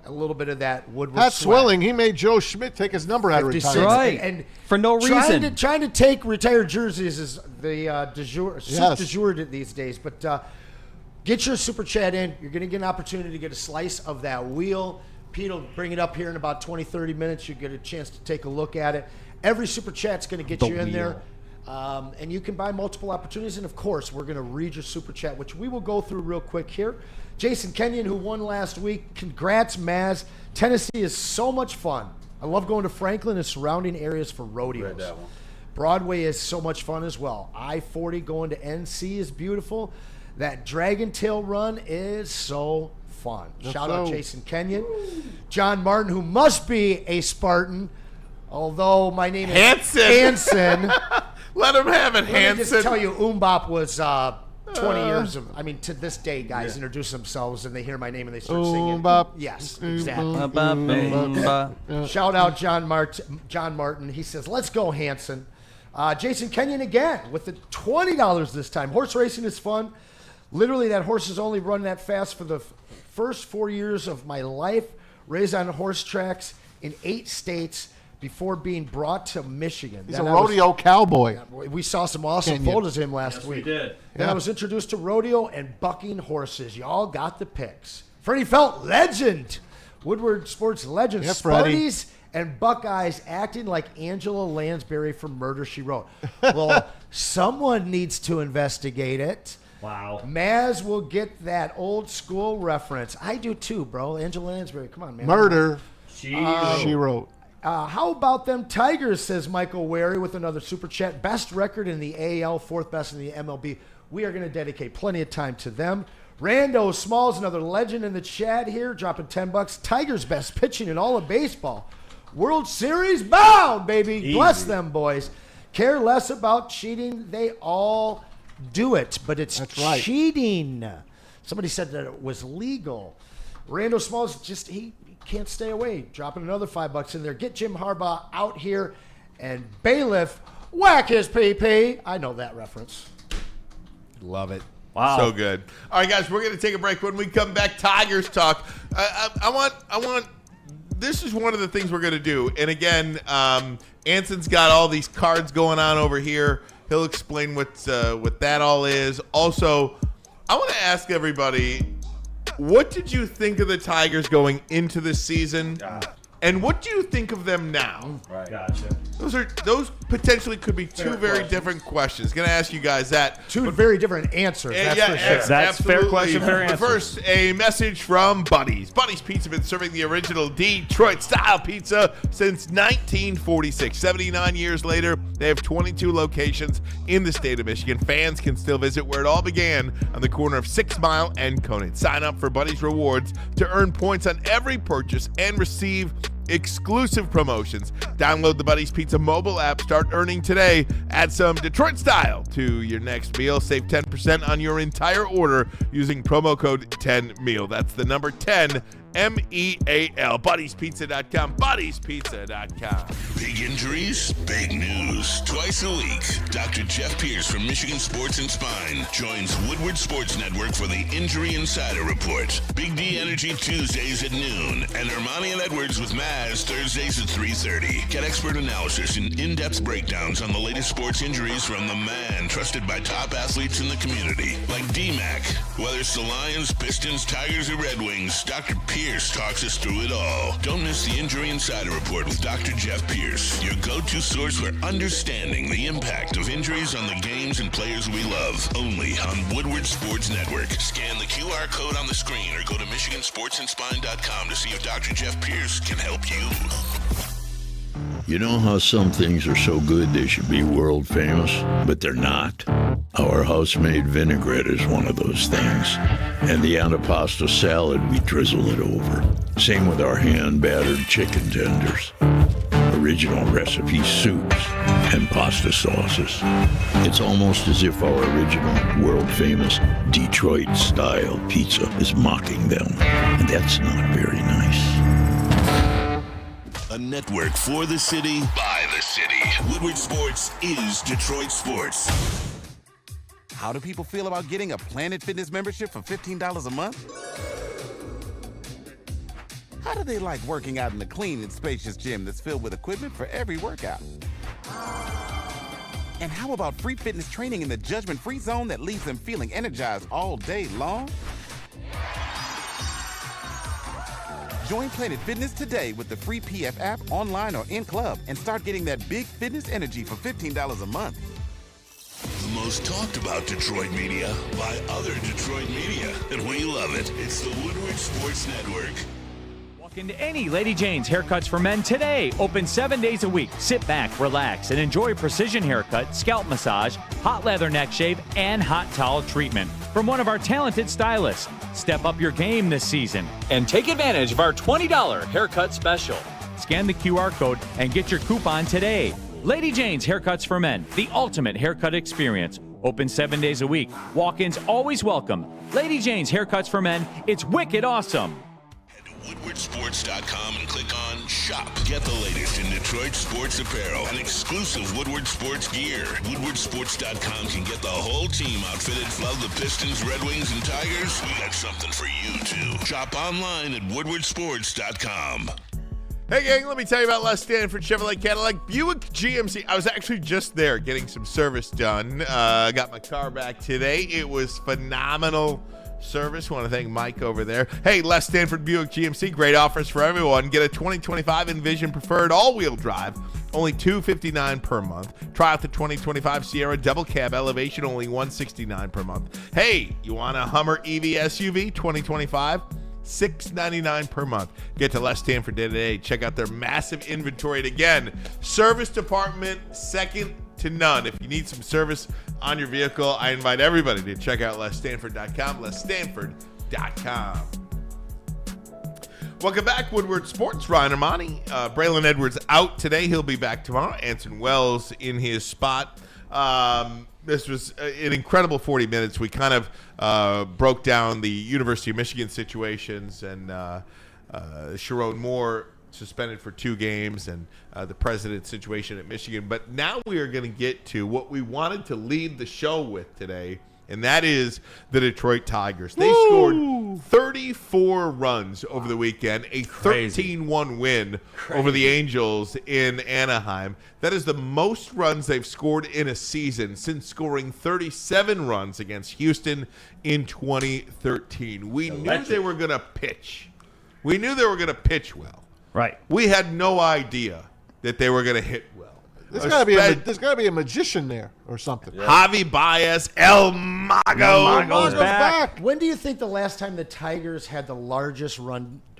A little bit of that Woodward Pat swag. Swilling, he made Joe Schmidt take his number out of 56. retirement. Right. And For no reason. Trying to take retired jerseys is the du jour, Yes. du jour these days. But get your super chat in. You're going to get an opportunity to get a slice of that wheel. Pete will bring it up here in about 20, 30 minutes. You get a chance to take a look at it. Every super chat's going to get you in there. And you can buy multiple opportunities. And, of course, we're going to read your super chat, which we will go through real quick here. Jason Kenyon, who won last week. Congrats, Maz. Tennessee is so much fun. I love going to Franklin and surrounding areas for rodeos. Broadway is so much fun as well. I-40 going to NC is beautiful. That Dragon Tail run is so fun. Shout out Jason Kenyon. John Martin, who must be a Spartan, although my name is Anson. Let him have it, Let me Hanson. just tell you, Umbop was 20 years of, to this day, guys introduce themselves and they hear my name and they start singing. Umbop. Yes, exactly. Ba-ba-ba-ba. Shout out John Martin. He says, let's go, Hanson. Jason Kenyon again with the $20 this time. Horse racing is fun. Literally, that horse has only run that fast for the first 4 years of my life. Raised on horse tracks in 8 states before being brought to Michigan. He's a rodeo cowboy. We saw some awesome Kenyon. photos of him last week. we did. Then Yeah. I was introduced to rodeo and bucking horses. Y'all got the picks. Freddie Felt, legend. Woodward Sports legend. Yeah, Freddie. Sparties and Buckeyes acting like Angela Lansbury from Murder, She Wrote. Well, someone needs to investigate it. Wow. Maz will get that old school reference. I do too, bro. Angela Lansbury, come on, man. Murder. She wrote. How about them Tigers, says Michael Wary with another super chat. Best record in the AL, fourth best in the MLB. We are going to dedicate plenty of time to them. Rando Smalls, another legend in the chat here, dropping $10. Tigers best pitching in all of baseball. World Series bound, baby. Easy. Bless them, boys. Care less about cheating. They all do it, but it's right. cheating. Somebody said that it was legal. Rando Smalls, he can't stay away. Dropping another $5 in there. Get Jim Harbaugh out here, and Bailiff whack his PP. I know that reference. Love it. Wow. So good. All right, guys, we're going to take a break. When we come back, Tigers talk. I want. This is one of the things we're going to do. And again, Anson's got all these cards going on over here. He'll explain what that all is. Also, I want to ask everybody, what did you think of the Tigers going into the season? And what do you think of them now? Right. Gotcha. Those potentially could be two very different questions. Going to ask you guys that. Two very different answers. That's for sure. That's fair absolutely. question, fair But answer. first, a message from Buddy's. Buddy's Pizza has been serving the original Detroit-style pizza since 1946. 79 years later, they have 22 locations in the state of Michigan. Fans can still visit where it all began on the corner of 6 Mile and Conant. Sign up for Buddy's Rewards to earn points on every purchase and receive exclusive promotions. Download the Buddy's Pizza mobile app. Start earning today. Add some Detroit style to your next meal. Save 10% on your entire order using promo code 10MEAL. That's the number 10, MEAL. Buddy'sPizza.com. Buddy'sPizza.com. Big injuries, big news. Twice a week, Dr. Jeff Pierce from Michigan Sports and Spine joins Woodward Sports Network for the Injury Insider Report. Big D Energy Tuesdays at noon, and Ermanni and Edwards with Maz Thursdays at 3:30. Get expert analysis and in-depth breakdowns on the latest sports injuries from the man trusted by top athletes in the community, like D-Mac. Whether it's the Lions, Pistons, Tigers, or Red Wings, Dr. Pierce talks us through it all. Don't miss the Injury Insider Report with Dr. Jeff Pierce, your go-to source for understanding the impact of injuries on the games and players we love. Only on Woodward Sports Network. Scan the QR code on the screen or go to MichiganSportsandSpine.com to see if Dr. Jeff Pierce can help you. You know how some things are so good they should be world famous, but they're not? Our house-made vinaigrette is one of those things. And the antipasta salad, we drizzle it over. Same with our hand-battered chicken tenders. Original recipe soups and pasta sauces. It's almost as if our original, world-famous Detroit-style pizza is mocking them. And that's not very nice. A network for the city, by the city. Woodward Sports is Detroit Sports. How do people feel about getting a Planet Fitness membership for $15 a month? How do they like working out in a clean and spacious gym that's filled with equipment for every workout? And how about free fitness training in the judgment-free zone that leaves them feeling energized all day long? Join Planet Fitness today with the free PF app, online or in club, and start getting that big fitness energy for $15 a month. The most talked about Detroit media by other Detroit media, and we love it. It's the Woodward Sports Network. Walk into any Lady Jane's Haircuts for Men today. Open 7 days a week. Sit back, relax, and enjoy a precision haircut, scalp massage, hot leather neck shave, and hot towel treatment from one of our talented stylists. Step up your game this season and take advantage of our $20 haircut special. Scan the QR code and get your coupon today. Lady Jane's Haircuts for Men, the ultimate haircut experience. Open 7 days a week. Walk-ins always welcome. Lady Jane's Haircuts for Men, it's wicked awesome. Head to WoodwardSports.com and click on Shop. Get the latest in Detroit sports apparel and exclusive Woodward Sports gear. WoodwardSports.com can get the whole team outfitted. Love the Pistons, Red Wings, and Tigers? We got something for you, too. Shop online at WoodwardSports.com. Hey, gang, let me tell you about Les Stanford Chevrolet Cadillac Buick GMC. I was actually just there getting some service done. Got my car back today. It was phenomenal. service. Want to thank Mike over there. Hey, Les Stanford Buick GMC, great offers for everyone. Get a 2025 Envision Preferred all-wheel drive, only $259 per month. Try out the 2025 Sierra Double Cab Elevation, only $169 per month. Hey, you want a Hummer EV SUV 2025? $699 per month. Get to Les Stanford today. Check out their massive inventory. And again, service department second to none. If you need some service on your vehicle, I invite everybody to check out lesstanford.com. lesstanford.com. Welcome back, Woodward Sports. Ryan Ermanni. Braylon Edwards out today. He'll be back tomorrow. Anson Wells in his spot. This was an incredible 40 minutes. We kind of broke down the University of Michigan situations and Sharon Moore suspended for 2 games and the president's situation at Michigan. But now we are going to get to what we wanted to lead the show with today, and that is the Detroit Tigers. They scored 34 runs over the weekend, a 13-1 win over the Angels in Anaheim. That is the most runs they've scored in a season since scoring 37 runs against Houston in 2013. We knew they were going to pitch. We knew they were going to pitch well. Right. We had no idea that they were going to hit well. There's got to be a magician there or something. Yeah. Javi Baez, El Mago's back. When do you think the last time the Tigers had the largest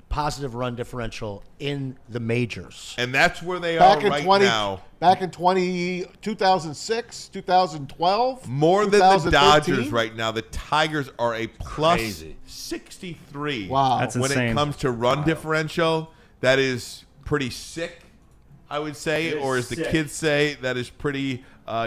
positive run differential in the majors? And that's where they are right now. Back in 2006, 2012. More than the Dodgers right now. The Tigers are a plus 63. Wow. That's when insane. it comes to run differential. That is pretty sick, I would say, or as the kids say, that is pretty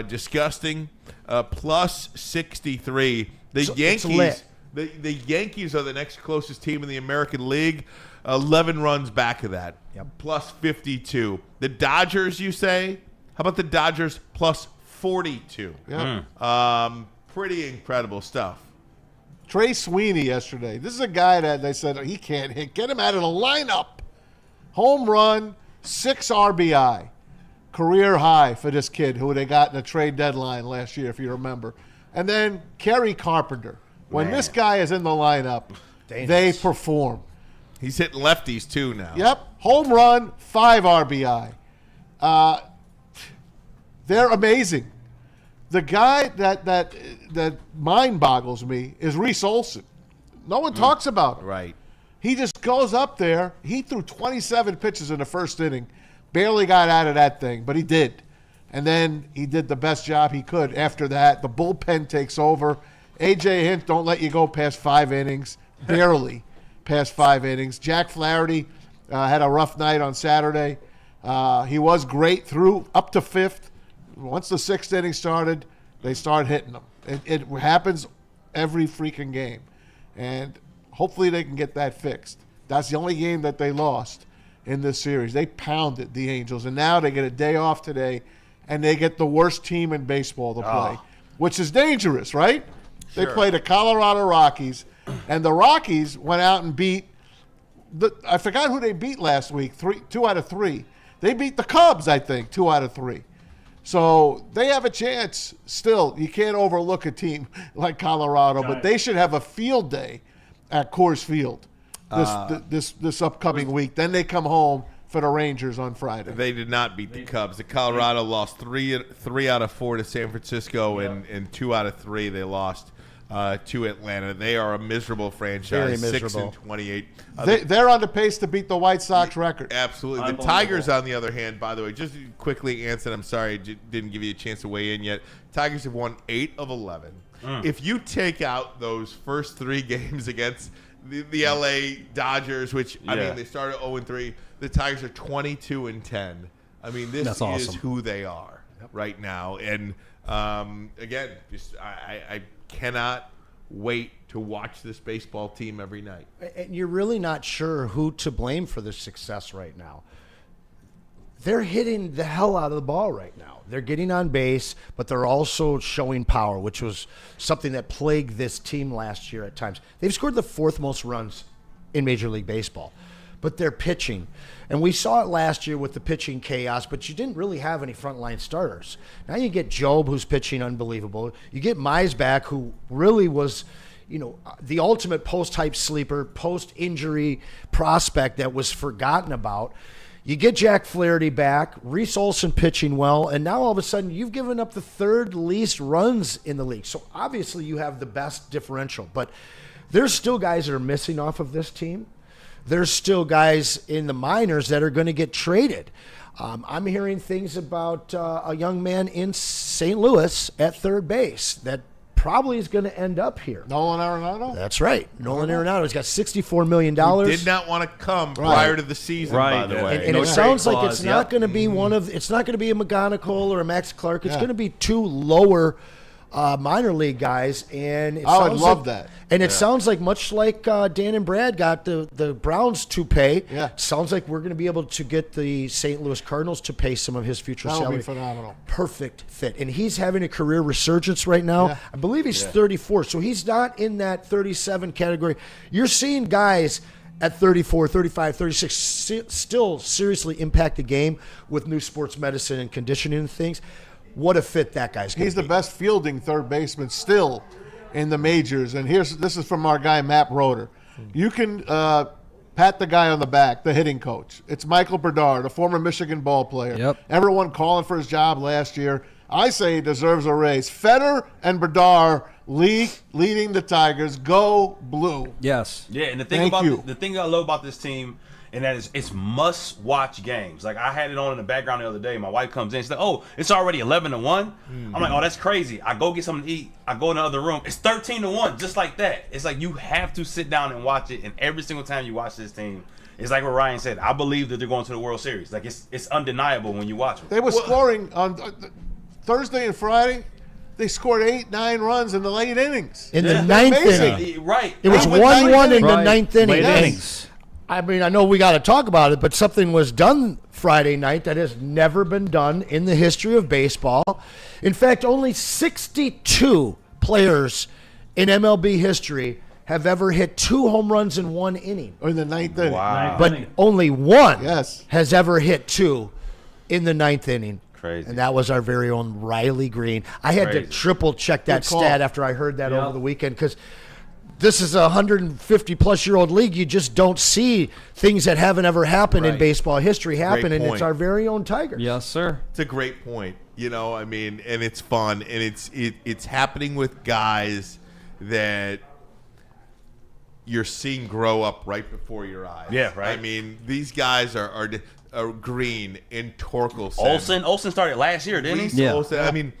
disgusting. Plus 63. The Yankees. The Yankees are the next closest team in the American League. 11 runs back of that. Yep. Plus 52. The Dodgers, you say? How about the Dodgers plus 42? Yeah. Pretty incredible stuff. Trey Sweeney yesterday. This is a guy that they said he can't hit. Get him out of the lineup. Home run, 6 RBI. Career high for this kid who they got in the trade deadline last year, if you remember. And then Kerry Carpenter. When this guy is in the lineup, they perform. He's hitting lefties, too, now. Yep. Home run, 5 RBI. They're amazing. The guy that mind boggles me is Reese Olson. No one talks about him. Right. He just goes up there. He threw 27 pitches in the first inning. Barely got out of that thing, but he did. And then he did the best job he could. After that, the bullpen takes over. A.J. Hint don't let you go past 5 innings. Barely past 5 innings. Jack Flaherty had a rough night on Saturday. He was great through up to 5th. Once the 6th inning started, they start hitting them. It happens every freaking game. And hopefully they can get that fixed. That's the only game that they lost in this series. They pounded the Angels, and now they get a day off today, and they get the worst team in baseball to play, which is dangerous, right? They play the Colorado Rockies, and the Rockies went out and beat I forgot who they beat last week, 2 out of 3. They beat the Cubs, I think, 2 out of 3. So they have a chance still. You can't overlook a team like Colorado, but they should have a field day at Coors Field this upcoming week. Then they come home for the Rangers on Friday. They did not beat the Cubs. The Colorado lost 3 out of 4 to San Francisco, and 2 out of 3 they lost to Atlanta. They are a miserable franchise. Very miserable. 6-28. They're on the pace to beat the White Sox record. Absolutely. The Tigers, on the other hand, by the way, just quickly, Anson, I'm sorry I didn't give you a chance to weigh in yet. Tigers have won 8 of 11. If you take out those first 3 games against the L.A. Dodgers, which, I mean, they started 0-3, the Tigers are 22-10. I mean, this is who they are right now. And, again, just I cannot wait to watch this baseball team every night. And you're really not sure who to blame for their success right now. They're hitting the hell out of the ball right now. They're getting on base, but they're also showing power, which was something that plagued this team last year at times. They've scored the 4th most runs in Major League Baseball, but they're pitching. And we saw it last year with the pitching chaos, but you didn't really have any frontline starters. Now you get Job, who's pitching unbelievable. You get Mize back, who really was, the ultimate post-hype sleeper, post-injury prospect that was forgotten about. You get Jack Flaherty back, Reese Olson pitching well, and now all of a sudden you've given up the third least runs in the league. So obviously you have the best differential, but there's still guys that are missing off of this team. There's still guys in the minors that are going to get traded. I'm hearing things about a young man in St. Louis at third base that probably is going to end up here. Nolan Arenado? That's right. Nolan Arenado. He's got $64 million. He did not want to come prior to the season, by the way. And it sounds like it's not going to be it's not going to be a McGonigal or a Max Clark. It's going to be two lower minor league guys. And I would love that. And it sounds like, much like Dan and Brad got the Browns to pay, sounds like we're going to be able to get the St. Louis Cardinals to pay some of his future salary. That would be phenomenal. Perfect fit. And he's having a career resurgence right now. Yeah. I believe he's 34, so he's not in that 37 category. You're seeing guys at 34, 35, 36 still seriously impact the game with new sports medicine and conditioning and things. What a fit that guy's going to be. He's the best fielding third baseman still in the majors. And this is from our guy, Matt Roeder. You can pat the guy on the back, the hitting coach. It's Michael Berdard, a former Michigan ball player. Yep. Everyone calling for his job last year. I say he deserves a raise. Fetter and Berdard leading the Tigers. Go blue. Yes. Yeah, and the thing I love about this team, and that is it's must-watch games. Like, I had it on in the background the other day. My wife comes in. She's like, oh, it's already 11-1. I'm like, oh, that's crazy. I go get something to eat. I go in the other room. It's 13-1, just like that. It's like you have to sit down and watch it, and every single time you watch this team, it's like what Ryan said. I believe that they're going to the World Series. Like, it's undeniable when you watch them. They were scoring on Thursday and Friday. They scored 8-9 runs in the late innings. In the ninth inning. Right. It was 1-1 in the ninth inning. Late innings. I mean, I know we got to talk about it, but something was done Friday night that has never been done in the history of baseball. In fact, only 62 players in MLB history have ever hit 2 home runs in one inning. Or in the ninth inning. Wow. But only one Yes. has ever hit 2 in the ninth inning. Crazy. And that was our very own Riley Green. I had to triple check that stat after I heard that over the weekend, because this is a 150-plus-year-old league. You just don't see things that haven't ever happened in baseball history happen, and it's our very own Tigers. Yes, sir. It's a great point. I mean, and it's fun, and it's happening with guys that you're seeing grow up right before your eyes. Yeah, right. I mean, these guys are Green and Torkelson. Olson started last year, didn't he? Yeah. Olson. I mean,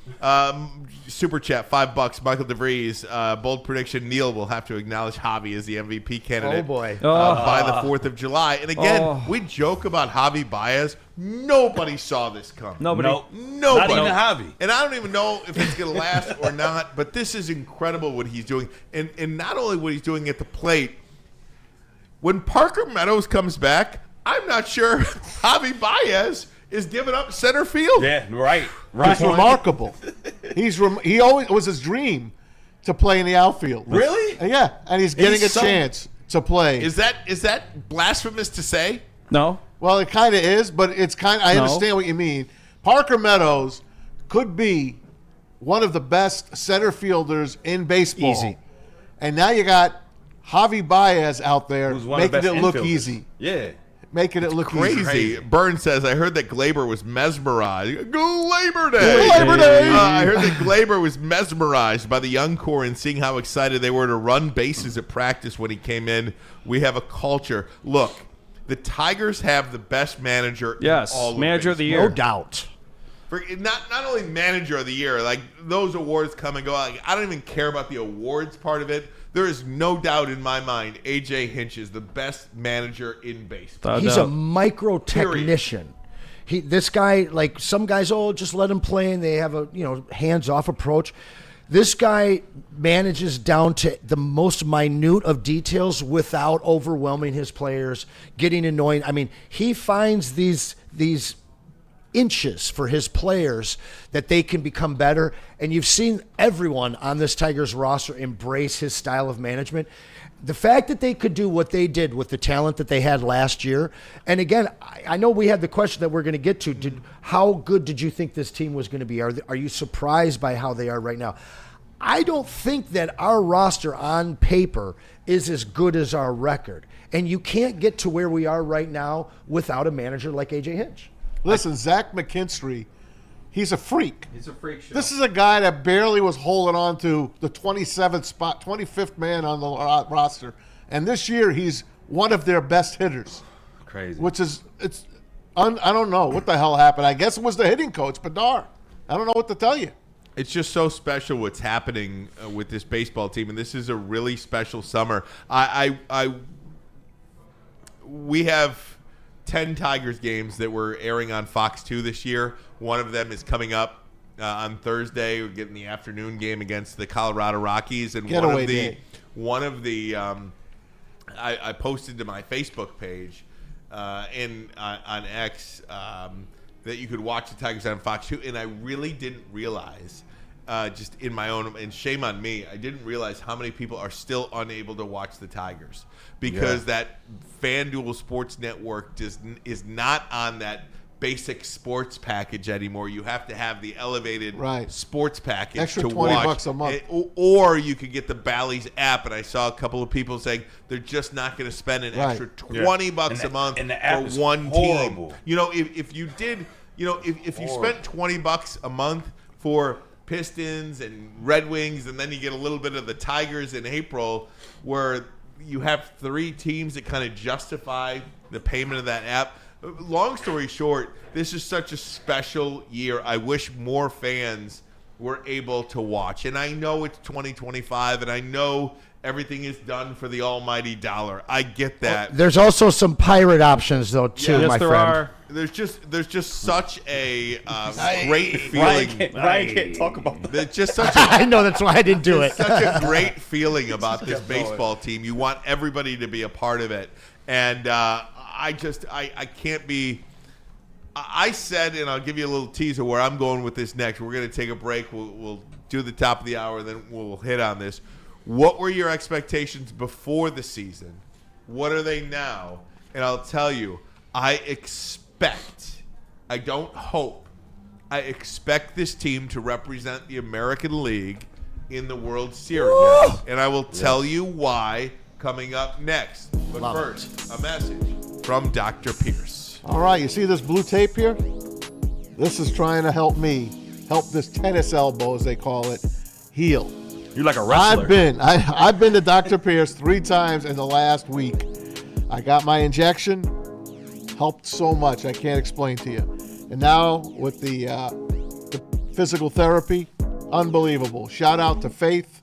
super chat, $5. Michael DeVries, bold prediction: Neil will have to acknowledge Javi as the MVP candidate. Oh boy! By the 4th of July. And again, we joke about Javi Baez. Nobody saw this coming. Nobody. Nobody. Not even Javi. And I don't even know if it's going to last or not. But this is incredible what he's doing, and not only what he's doing at the plate. When Parker Meadows comes back, I'm not sure Javi Baez is giving up center field. Yeah, right. It's remarkable. He always was his dream to play in the outfield. Really? Yeah, and he's getting a chance to play. Is that blasphemous to say? No. Well, it kind of is, but it's kind of, I understand what you mean. Parker Meadows could be one of the best center fielders in baseball. Easy. And now you got Javi Baez out there making it look easy. Yeah. Making it look Crazy. easy. Burns says, I heard that Glaber was mesmerized. Glaber Day! Glaber Day! I heard that Glaber was mesmerized by the young core and seeing how excited they were to run bases at practice when he came in. We have a culture. Look, the Tigers have the best manager in all of manager of the baseball. year. No doubt. Not only manager of the year, like those awards come and go. Like, I don't even care about the awards part of it. There is no doubt in my mind A.J. Hinch is the best manager in baseball. He's a micro technician. This guy, like some guys, just let him play, and they have a hands-off approach. This guy manages down to the most minute of details without overwhelming his players, getting annoying. I mean, he finds these inches for his players that they can become better, and you've seen everyone on this Tigers roster embrace his style of management. The fact that they could do what they did with the talent that they had last year, and again, I know we had the question that we're going to get to, how good did you think this team was going to be? Are you surprised by how they are right now? I don't think that our roster on paper is as good as our record. And you can't get to where we are right now without a manager like A.J. Hinch. Listen, Zach McKinstry, he's a freak. He's a freak show. This is a guy that barely was holding on to the 27th spot, 25th man on the roster. And this year, he's one of their best hitters. Crazy. Which is, I don't know what the hell happened. I guess it was the hitting coach, Bedard. I don't know what to tell you. It's just so special what's happening with this baseball team, and this is a really special summer. We have 10 Tigers games that we're airing on Fox 2 this year. One of them is coming up on Thursday. We're getting the afternoon game against the Colorado Rockies, and I posted to my Facebook page on X that you could watch the Tigers on Fox 2, and I really didn't realize, just in my own, and shame on me, I didn't realize how many people are still unable to watch the Tigers because that FanDuel Sports Network is not on that basic sports package anymore. You have to have the elevated sports package extra to $20 watch. a month. Or you could get the Bally's app, and I saw a couple of people saying they're just not going to spend an extra $20 a month for one team. You know, if you did, you know, if you spent $20 a month for Pistons and Red Wings, and then you get a little bit of the Tigers in April, where you have 3 teams that kind of justify the payment of that app. Long story short, this is such a special year. I wish more fans were able to watch. And I know it's 2025, and I know everything is done for the almighty dollar. I get that. There's also some pirate options, though, too, my friend. There's just such a great feeling. Ryan can't talk about that. There's just such I know, that's why I didn't do it. Such a great feeling about this baseball team. You want everybody to be a part of it. And I can't be. I said, and I'll give you a little teaser where I'm going with this next. We're going to take a break. We'll do the top of the hour, and then we'll hit on this. What were your expectations before the season? What are they now? And I'll tell you, I don't hope, I expect this team to represent the American League in the World Series. Yes. And I will tell you why coming up next. But first, a message from Dr. Pierce. All right, you see this blue tape here? This is trying to help this tennis elbow, as they call it, heal. You're like a wrestler. I've been to Dr. Pierce 3 times in the last week. I got my injection. Helped so much, I can't explain to you. And now with the physical therapy, unbelievable. Shout out to Faith.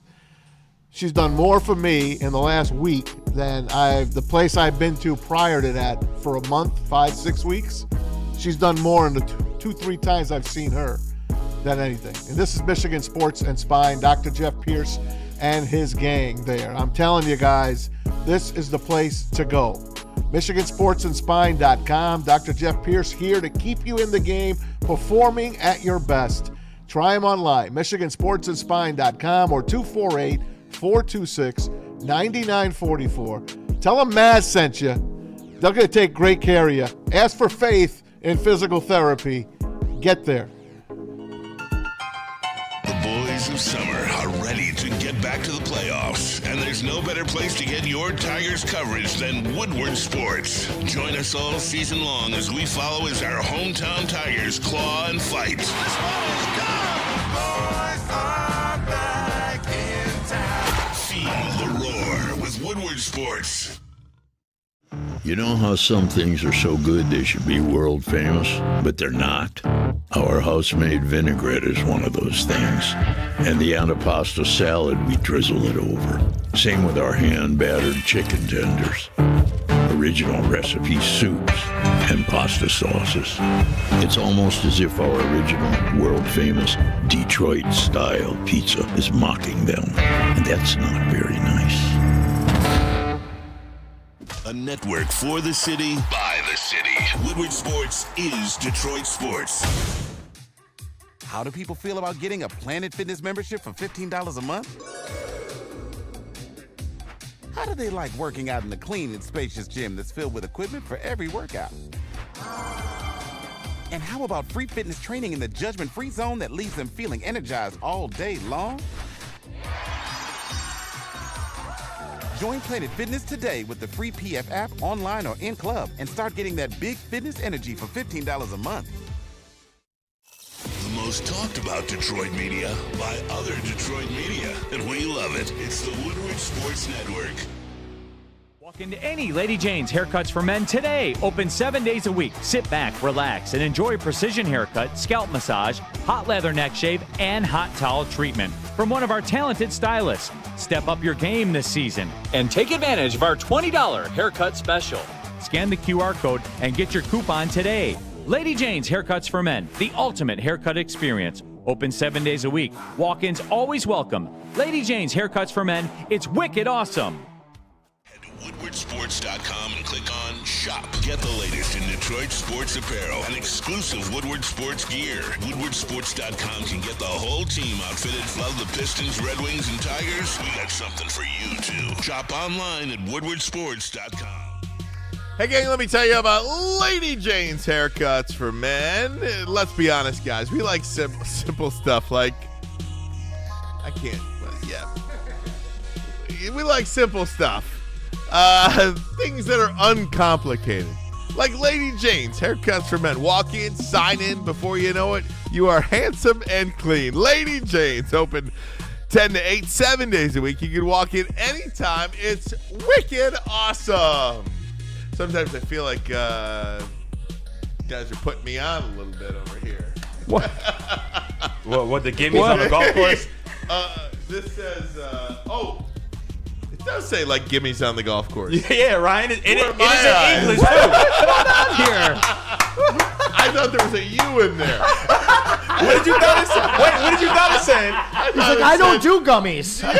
She's done more for me in the last week than the place I've been to prior to that for a month, 5-6 weeks. She's done more in the 2-3 times I've seen her than anything. And this is Michigan Sports and Spine, Dr. Jeff Pierce and his gang there. I'm telling you guys, this is the place to go. MichiganSportsandSpine.com. Dr. Jeff Pierce here to keep you in the game, performing at your best. Try him online, MichiganSportsandSpine.com or 248-426-9944. Tell them Maz sent you. They're going to take great care of you. Ask for Faith in physical therapy. Get there. The boys of summer are ready to get back to the playoffs, and there's no better place to get your Tigers coverage than Woodward Sports. Join us all season long as we follow as our hometown Tigers claw and fight. This ball is gone. The boys are back in town. Feel the roar with Woodward Sports. You know how some things are so good they should be world famous, but they're not? Our house-made vinaigrette is one of those things. And the antipasto salad, we drizzle it over. Same with our hand-battered chicken tenders. Original recipe soups and pasta sauces. It's almost as if our original, world-famous Detroit-style pizza is mocking them. And that's not very nice. A network for the city, by the city. Woodward Sports is Detroit Sports. How do people feel about getting a Planet Fitness membership for $15 a month? How do they like working out in a clean and spacious gym that's filled with equipment for every workout? And how about free fitness training in the judgment-free zone that leaves them feeling energized all day long? Join Planet Fitness today with the free PF app online or in club and start getting that big fitness energy for $15 a month. The most talked about Detroit media by other Detroit media, and we love it. It's the Woodward Sports Network. Walk into any Lady Jane's Haircuts for Men today. Open 7 days a week. Sit back, relax, and enjoy precision haircut, scalp massage, hot leather neck shave, and hot towel treatment from one of our talented stylists. Step up your game this season and take advantage of our $20 haircut special. Scan the QR code and get your coupon today. Lady Jane's Haircuts for Men, the ultimate haircut experience. Open 7 days a week. Walk-ins always welcome. Lady Jane's Haircuts for Men. It's wicked awesome. WoodwardSports.com and click on Shop. Get the latest in Detroit sports apparel and exclusive Woodward Sports gear. WoodwardSports.com can get the whole team outfitted. Love the Pistons, Red Wings, and Tigers? We got something for you, too. Shop online at WoodwardSports.com. Hey, gang, let me tell you about Lady Jane's Haircuts for Men. Let's be honest, guys. We like simple stuff like... We like simple stuff. Things that are uncomplicated. Like Lady Jane's Haircuts for Men. Walk in, sign in. Before you know it, you are handsome and clean. Lady Jane's open 10 to 8, 7 days a week. You can walk in anytime. It's wicked awesome. Sometimes I feel like you guys are putting me on a little bit over here. What the gimmies on the golf course? This says, it does say like gimmies on the golf course. Yeah, Ryan. It is in English, too. Here. I thought there was a U in there. What did you thought it said? Wait, what did you thought it said? He's like, I don't do gummies. Oh,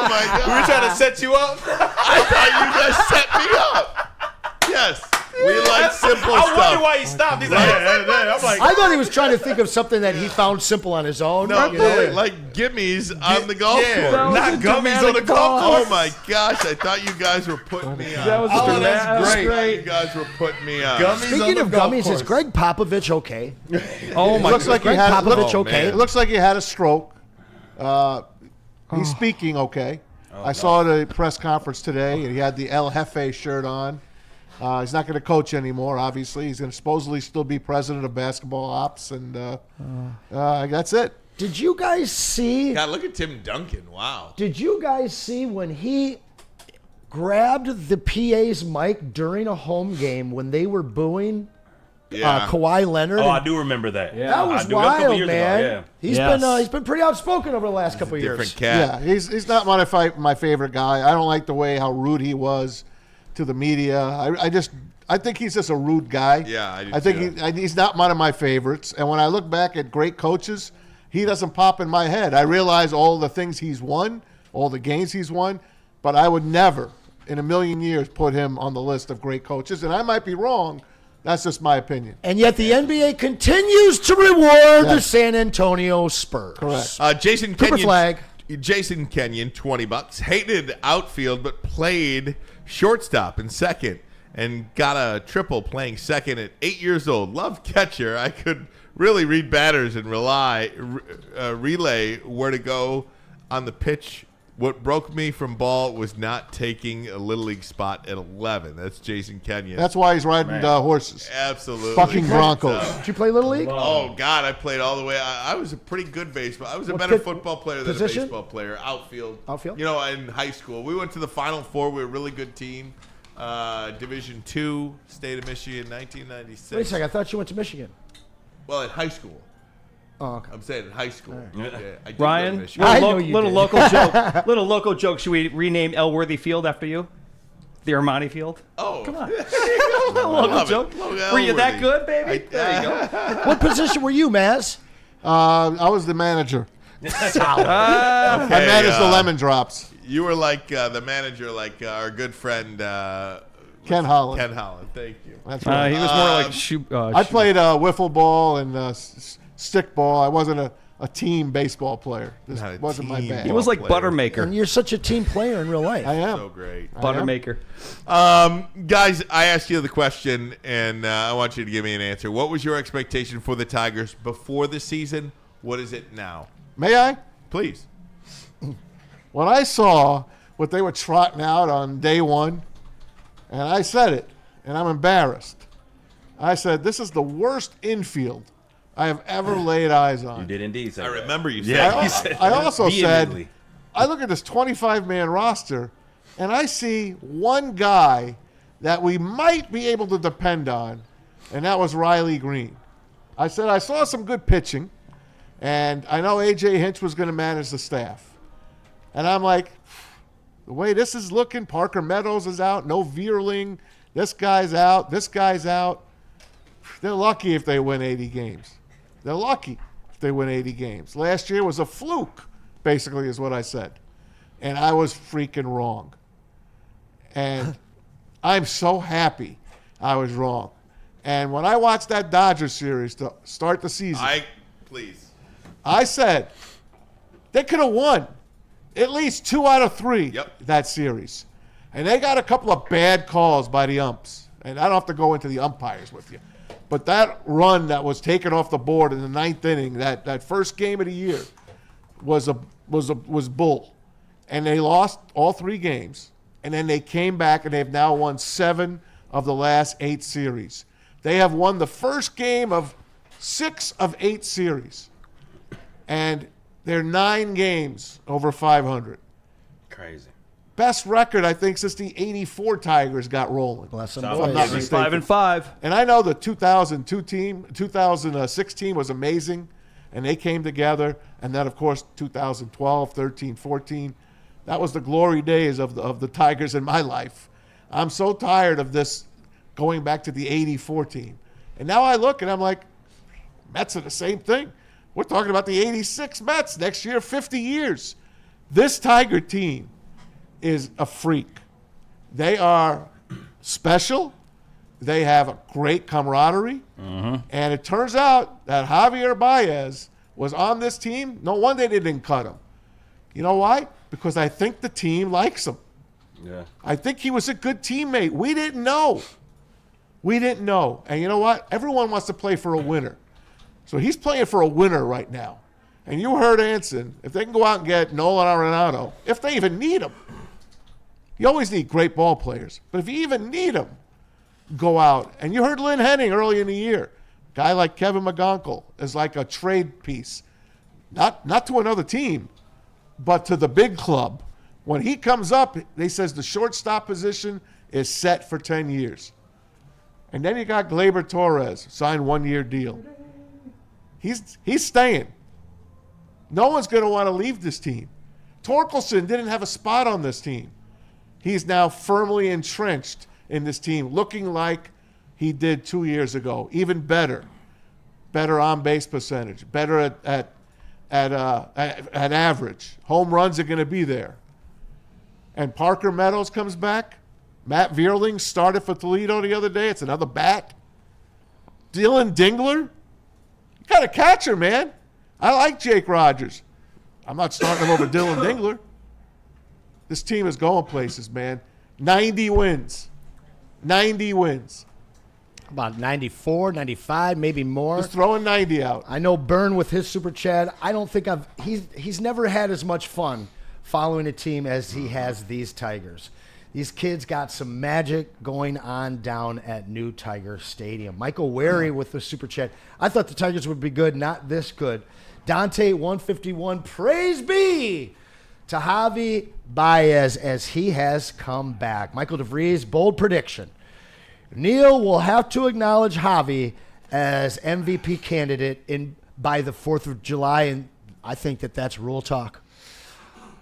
my God. We were trying to set you up. I thought you guys set me up. Yes. We like simple I stuff. wonder why he stopped. He's like, I'm like, I thought he was trying to think of something that he found simple on his own. No, you know? like gimmies on the golf course. not gummies on the golf course. Oh my gosh! I thought you guys were putting me on. That was that's great. great. You guys were putting me on. Speaking of gummies, is Greg Popovich okay? Oh my! Looks like Greg he had. Popovich okay? It looks like he had a stroke. He's speaking okay. I saw the press conference today, and he had the El Jefe shirt on. He's not going to coach anymore, obviously. He's going to supposedly still be president of basketball ops, and that's it. Did you guys see? God, look at Tim Duncan. Wow. Did you guys see when he grabbed the PA's mic during a home game when they were booing Kawhi Leonard? oh, I do remember that. That was I do. A couple wild, years man. ago, He's been pretty outspoken over the last couple of Different years. cat. Yeah, he's not my favorite guy. I don't like the way how rude he was to the media. I think he's just a rude guy. Yeah, I do I think he's not one of my favorites. And when I look back at great coaches, he doesn't pop in my head. I realize all the things he's won, all the games he's won, but I would never in a million years put him on the list of great coaches. And I might be wrong. That's just my opinion. And yet the NBA continues to reward the San Antonio Spurs. Correct. Jason Cooper Kenyon. flag. Jason Kenyon, $20. Hated outfield, but played shortstop in second and got a triple playing second at 8 years old. Loved catcher. I could really read batters and relay where to go on the pitch. What broke me from ball was not taking a Little League spot at 11. That's Jason Kenyon. That's why he's riding horses. Absolutely. Fucking Broncos. Did you play Little League? Oh, God, I played all the way. I was a pretty good baseball. I was a better football player than position? a baseball player. Outfield. Outfield? You know, in high school. We went to the Final Four. We were a really good team. Division II, State of Michigan, 1996. Wait a second. I thought you went to Michigan. Well, in high school. Oh, okay. I'm saying in high school. Yeah, I did go to Ryan, Michigan. I know you little did. local joke. Little local joke. Should we rename Elworthy Field after you? The Ermanni Field. Oh, Come on. local Local joke. Were you that good, baby? There you go. What position were you, Maz? I was the manager. I Okay, managed the lemon drops. You were like the manager, like our good friend Ken Holland. Ken Holland. Thank you. That's right. He was more like shoot. I played wiffle ball and stick ball. I wasn't a team baseball player. This Not a wasn't my team bag. He was like player. And Buttermaker. you're such a team player in real life. I am. So great. Buttermaker. Guys, I asked you the question, and I want you to give me an answer. What was your expectation for the Tigers before the season? What is it now? May I? Please. when I saw what they were trotting out on day one, and I said it, and I'm embarrassed. I said, this is the worst infield I have ever laid eyes on. You did indeed say I that. remember you Yeah, saying that. I also said, Vehemently. I look at this 25-man roster, and I see one guy that we might be able to depend on, and that was Riley Green. I said I saw some good pitching, and I know A.J. Hinch was going to manage the staff. And I'm like, the way this is looking, Parker Meadows is out, no Veerling, this guy's out, this guy's out. They're lucky if they win 80 games. They're lucky if they win 80 games. Last year was a fluke, basically, is what I said. And I was freaking wrong. And I'm so happy I was wrong. And when I watched that Dodgers series to start the season, I said they could have won at least 2 out of 3 that series. And they got a couple of bad calls by the umps. And I don't have to go into the umpires with you. But that run that was taken off the board in the 9th inning, that first game of the year, was bull. And they lost all 3 games. And then they came back, and they've now won 7 of the last 8 series. They have won the first game of 6 of 8 series. And they're 9 games over 500. Crazy. Best record, I think, since the 84 Tigers got rolling. Bless them If boys. I'm not mistaken. 5-5. And I know the 2006 team was amazing, and they came together. And then, of course, 2012, 13, 14. That was the glory days of the Tigers in my life. I'm so tired of this going back to the 84 team. And now I look, and I'm like, Mets are the same thing. We're talking about the 86 Mets next year, 50 years. This Tiger team is a freak. They are special. They have a great camaraderie. And it turns out that Javier Baez was on this team. No wonder they didn't cut him. You know why? Because I think the team likes him. Yeah. I think he was a good teammate. We didn't know. And you know what? Everyone wants to play for a winner. So he's playing for a winner right now. And you heard Anson, if they can go out and get Nolan Arenado, if they even need him. You always need great ball players. But if you even need them, go out. And you heard Lynn Henning early in the year. A guy like Kevin McGonkel is like a trade piece. Not to another team, but to the big club. When he comes up, they says the shortstop position is set for 10 years. And then you got Gleyber Torres, signed 1-year deal. He's staying. No one's going to want to leave this team. Torkelson didn't have a spot on this team. He's now firmly entrenched in this team, looking like he did 2 years ago. Even better. Better on-base percentage. Better at average. Home runs are going to be there. And Parker Meadows comes back. Matt Veerling started for Toledo the other day. It's another bat. Dylan Dingler. You got a catcher, man. I like Jake Rogers. I'm not starting him over Dylan Dingler. This team is going places, man. 90 wins. 90 wins. About 94, 95, maybe more. Just throwing 90 out. I know Byrne with his Super Chad. I don't think he's never had as much fun following a team as he has these Tigers. These kids got some magic going on down at New Tiger Stadium. Michael Wary with the Super Chat. I thought the Tigers would be good, not this good. Dante 151, praise be to Javi Baez as he has come back. Michael DeVries, bold prediction. Neil will have to acknowledge Javi as MVP candidate by the 4th of July, and I think that's real talk.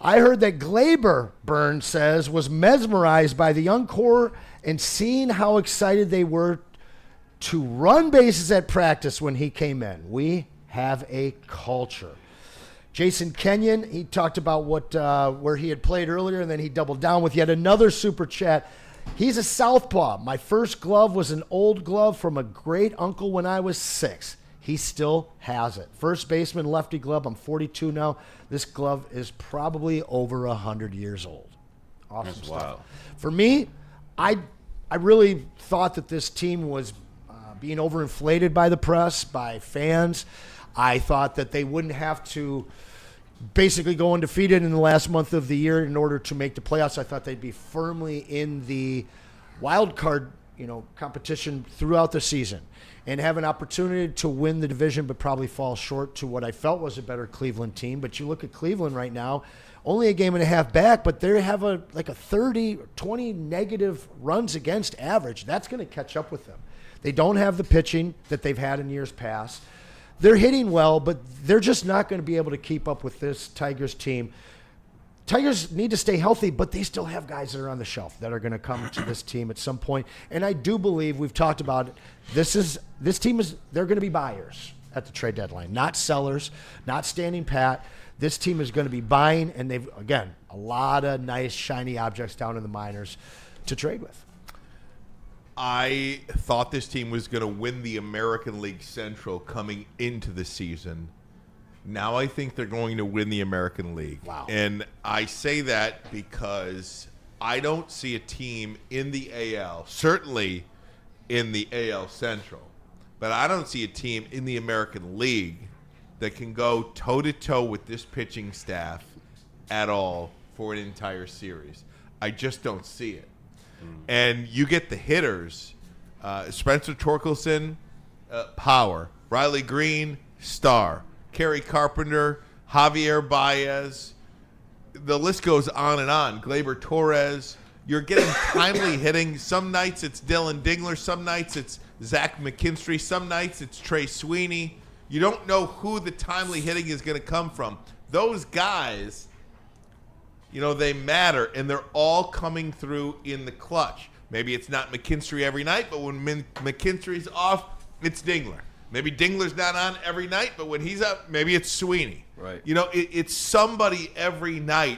I heard that Gleyber, Byrne says, was mesmerized by the young core and seeing how excited they were to run bases at practice when he came in. We have a culture. Jason Kenyon, he talked about where he had played earlier, and then he doubled down with yet another Super Chat. He's a southpaw. My first glove was an old glove from a great uncle when I was 6. He still has it. First baseman, lefty glove. I'm 42 now. This glove is probably over 100 years old. Awesome That's stuff. wild. For me, I really thought that this team was being overinflated by the press, by fans. I thought that they wouldn't have to basically go undefeated in the last month of the year in order to make the playoffs. I thought they'd be firmly in the wild card, competition throughout the season and have an opportunity to win the division, but probably fall short to what I felt was a better Cleveland team. But you look at Cleveland right now, only a game and a half back, but they have a 30, 20 negative runs against average. That's going to catch up with them. They don't have the pitching that they've had in years past. They're hitting well, but they're just not going to be able to keep up with this Tigers team. Tigers need to stay healthy, but they still have guys that are on the shelf that are going to come to this team at some point. And I do believe, we've talked about it, they're going to be buyers at the trade deadline, not sellers, not standing pat. This team is going to be buying, and they've, again, a lot of nice, shiny objects down in the minors to trade with. I thought this team was going to win the American League Central coming into the season. Now I think they're going to win the American League. Wow. And I say that because I don't see a team in the AL, certainly in the AL Central, but I don't see a team in the American League that can go toe-to-toe with this pitching staff at all for an entire series. I just don't see it. And you get the hitters, Spencer Torkelson, power. Riley Green, star. Kerry Carpenter, Javier Baez. The list goes on and on. Gleyber Torres. You're getting timely hitting. Some nights it's Dylan Dingler. Some nights it's Zach McKinstry. Some nights it's Trey Sweeney. You don't know who the timely hitting is going to come from. Those guys, they matter, and they're all coming through in the clutch. Maybe it's not McKinstry every night, but when McKinstry's off, it's Dingler. Maybe Dingler's not on every night, but when he's up, maybe it's Sweeney. Right. It's somebody every night.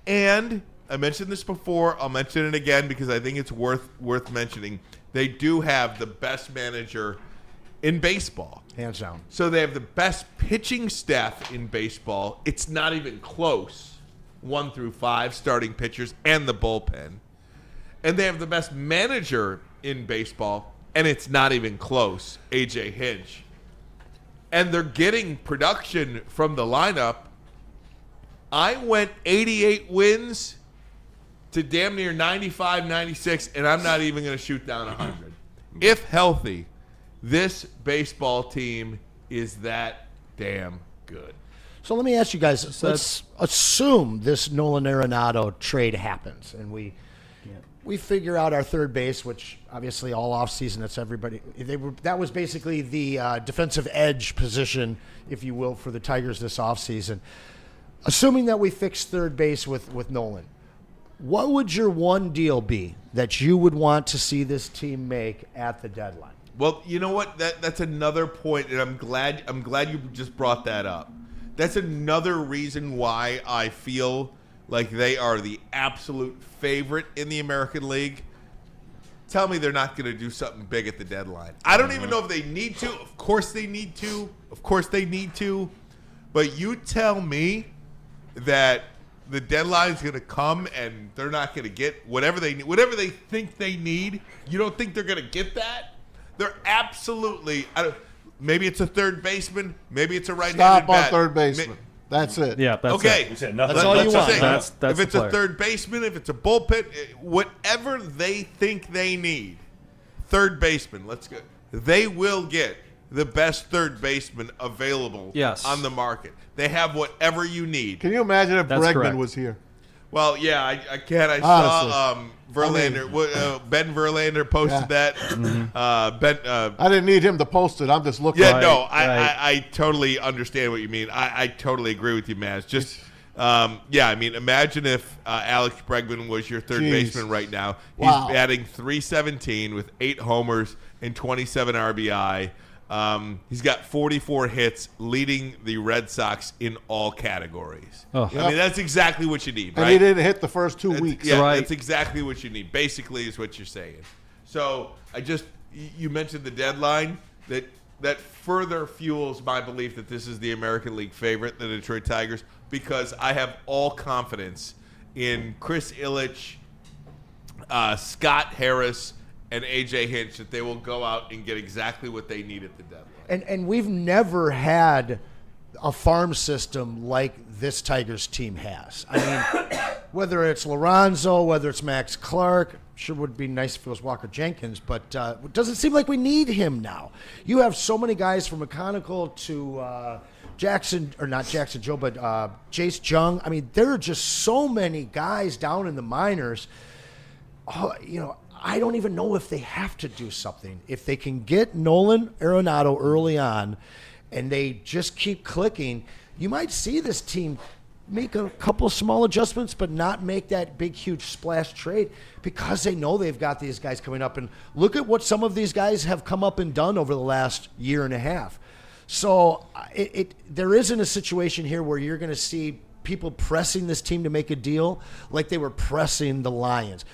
And I mentioned this before. I'll mention it again because I think it's worth mentioning. They do have the best manager in baseball. Hands down. So they have the best pitching staff in baseball. It's not even close. 1 through 5 starting pitchers and the bullpen. And they have the best manager in baseball, and it's not even close, A.J. Hinch. And they're getting production from the lineup. I went 88 wins to damn near 95, 96, and I'm not even going to shoot down 100. If healthy, this baseball team is that damn good. So let me ask you guys, let's assume this Nolan Arenado trade happens, and we figure out our third base, which obviously all offseason, that's everybody. That was basically the defensive edge position, if you will, for the Tigers this offseason. Assuming that we fix third base with Nolan, what would your one deal be that you would want to see this team make at the deadline? Well, you know what? That's another point, and I'm glad you just brought that up. That's another reason why I feel like they are the absolute favorite in the American League. Tell me they're not going to do something big at the deadline. I don't even know if they need to. Of course they need to. But you tell me that the deadline is going to come and they're not going to get whatever they think they need. You don't think they're going to get that? They're absolutely. Maybe it's a third baseman. Maybe it's a right-handed bat. Stop on third baseman. That's it. Yeah, that's okay. it. You said nothing. That's all you want. That's if it's the a player. third baseman, if it's a bullpen, whatever they think they need, third baseman. Let's go. They will get the best third baseman available on the market. They have whatever you need. Can you imagine if That's Bregman correct. was here? Well, yeah, I can. I Honestly. saw Verlander. Ben Verlander posted that. I didn't need him to post it. I'm just looking. Yeah, at no, it. I totally understand what you mean. I totally agree with you, Maz. Just, I mean, imagine if Alex Bregman was your third baseman right now. He's batting .317 with 8 homers and 27 RBI. He's got 44 hits, leading the Red Sox in all categories. Oh. I mean, that's exactly what you need, right? And he didn't hit the first 2 weeks. Yeah, Right. that's exactly what you need. Basically, is what you're saying. So you mentioned the deadline. That further fuels my belief that this is the American League favorite, the Detroit Tigers, because I have all confidence in Chris Ilitch, Scott Harris, and A.J. Hinch that they will go out and get exactly what they need at the deadline. And we've never had a farm system like this Tigers team has. I mean, whether it's Lorenzo, whether it's Max Clark, sure would be nice if it was Walker Jenkins, but it doesn't seem like we need him now. You have so many guys from Mechanical to Jackson, or not Jackson Joe, but Jace Jung. I mean, there are just so many guys down in the minors. I don't even know if they have to do something. If they can get Nolan Arenado early on and they just keep clicking, you might see this team make a couple of small adjustments but not make that big, huge splash trade because they know they've got these guys coming up. And look at what some of these guys have come up and done over the last year and a half. So there isn't a situation here where you're going to see people pressing this team to make a deal like they were pressing the Lions.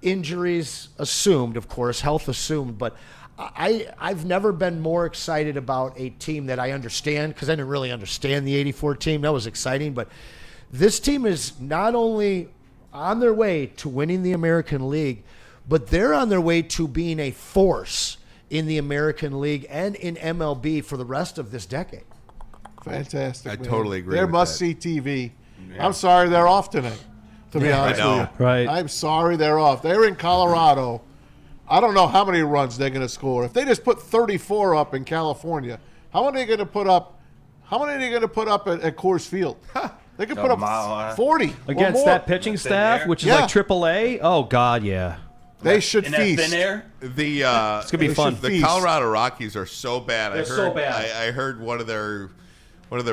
Injuries assumed, of course, health assumed, but I've never been more excited about a team that I understand, because I didn't really understand the 84 team. That was exciting, but this team is not only on their way to winning the American League, but they're on their way to being a force in the American League and in MLB for the rest of this decade. Fantastic. I man. totally agree They're with must-see TV. Yeah. I'm sorry they're off tonight, to be honest with you. Right. I'm sorry they're off. They're in Colorado. I don't know how many runs they're going to score. If they just put 34 up in California, how many are they going to put up? How many are they going to put up at Coors Field? They could put up 40 against that pitching staff, which is like AAA. Oh God, yeah. They should in feast. that thin air. It's gonna be fun. The Colorado Rockies are so bad. They're so bad. I heard one of their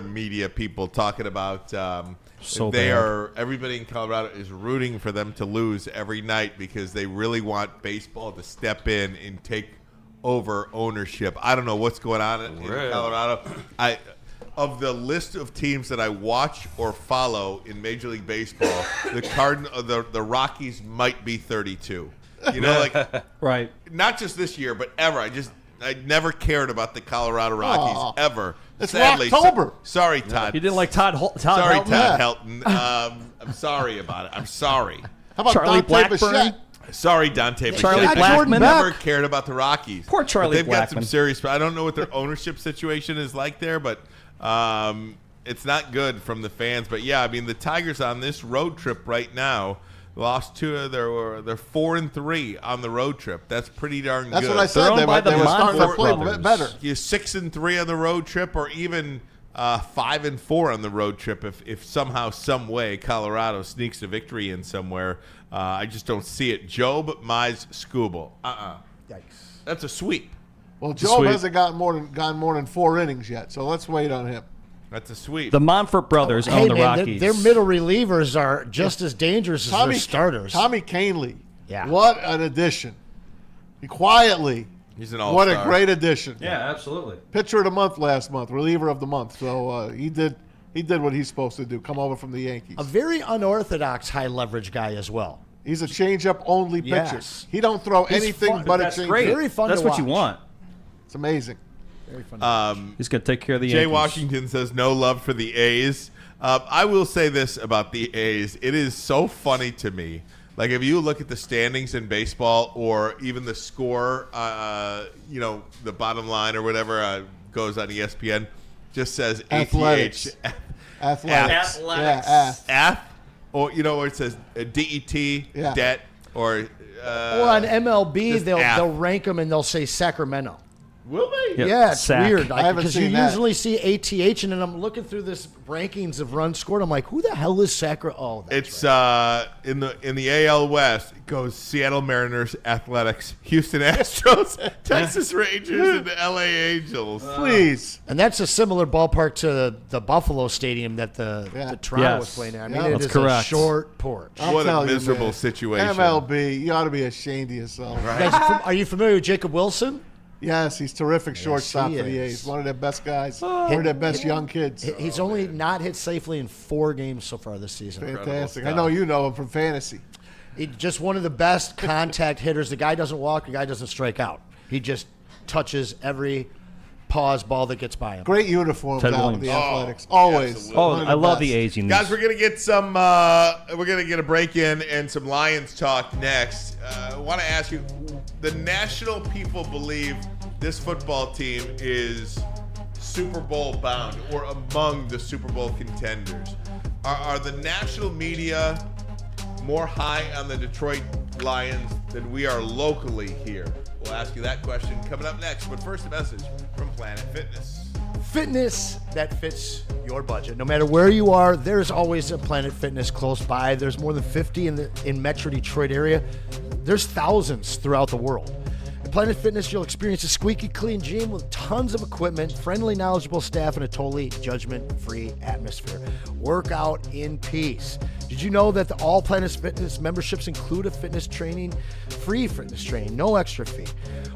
media people talking about everybody in Colorado is rooting for them to lose every night because they really want baseball to step in and take over ownership. I don't know what's going on in Colorado. Of the list of teams that I watch or follow in Major League Baseball, the Rockies might be 32. You know, like right. Not just this year, but ever. I never cared about the Colorado Rockies ever. It's Sadly, October. Sorry, Todd. You didn't like Todd Helton? Sorry, Helton? Todd Helton. I'm sorry about it. I'm sorry. How about Charlie Dante Blackburn? Bichette? Sorry, Dante. Charlie Bichette. Blackman? Never cared about the Rockies. Poor Charlie They've got some Blackman. serious. I don't know what their ownership situation is like there, but it's not good from the fans. But yeah, I mean the Tigers on this road trip right now lost two of they're 4-3 on the road trip. That's pretty darn good. That's what I said. They were starting to play better. You're 6-3 on the road trip, or even 5-4 on the road trip. If somehow, some way, Colorado sneaks a victory in somewhere, I just don't see it. Job Mize Skubal. Yikes. That's a sweep. Well, Job hasn't gone more than 4 innings yet, so let's wait on him. That's a sweep. The Monfort brothers own the man, Rockies. Their middle relievers are just as dangerous as their starters. Tommy Kahnle. Yeah. What an addition. Quietly. He's an all-star. What a great addition. Yeah, absolutely. Pitcher of the month last month, reliever of the month. So he did what he's supposed to do, come over from the Yankees. A very unorthodox high leverage guy as well. He's a changeup only pitcher. Yes. He don't throw He's anything fun. but That's a changeup. great. Very fun That's to what you watch. want. It's amazing. Very fun. He's gonna take care of the Jay Yankees. Washington says no love for the A's. I will say this about the A's. It is so funny to me. Like, if you look at the standings in baseball or even the score, the bottom line or whatever goes on ESPN, just says Athletics. Athletics. Yeah, Or, or it says DET, Yeah. debt, or... or on MLB, just they'll rank them and they'll say Sacramento. Will they? Yep. Yeah, it's Sack. weird. I haven't Because you seen that. usually see ATH, and then I'm looking through this rankings of runs scored. I'm like, who the hell is Sacramento? Oh, that's It's right. in the AL West. It goes Seattle Mariners, Athletics, Houston Astros, Texas Rangers, and the LA Angels. Please. And that's a similar ballpark to the Buffalo Stadium that the Toronto was Yes. playing at. I Yeah. mean, That's it is a correct. short porch. I'm What a telling you, miserable man. situation. MLB, you ought to be ashamed of yourself. You guys, are you familiar with Jacob Wilson? Yes, he's terrific shortstop he for the is. A's. One of their best guys. One of their best young kids. He's only not hit safely in 4 games so far this season. Fantastic. I stuff. know you know him from fantasy. He's just one of the best contact hitters. The guy doesn't walk. The guy doesn't strike out. He just touches every pause ball that gets by him. Great uniforms Ted out of the Williams. Athletics. Always. absolutely. Oh, One of I love best. the A's. You Guys, we're gonna get some. We're gonna get a break in and some Lions talk next. I want to ask you: the national people believe this football team is Super Bowl bound or among the Super Bowl contenders? Are the national media more high on the Detroit Lions than we are locally here? We'll ask you that question coming up next. But first, a message from Planet Fitness. Fitness that fits your budget. No matter where you are, there's always a Planet Fitness close by. There's more than 50 in Metro Detroit area. There's thousands throughout the world. At Planet Fitness, you'll experience a squeaky clean gym with tons of equipment, friendly, knowledgeable staff, and a totally judgment-free atmosphere. Work out in peace. Did you know that all Planet Fitness memberships include a free fitness training, no extra fee?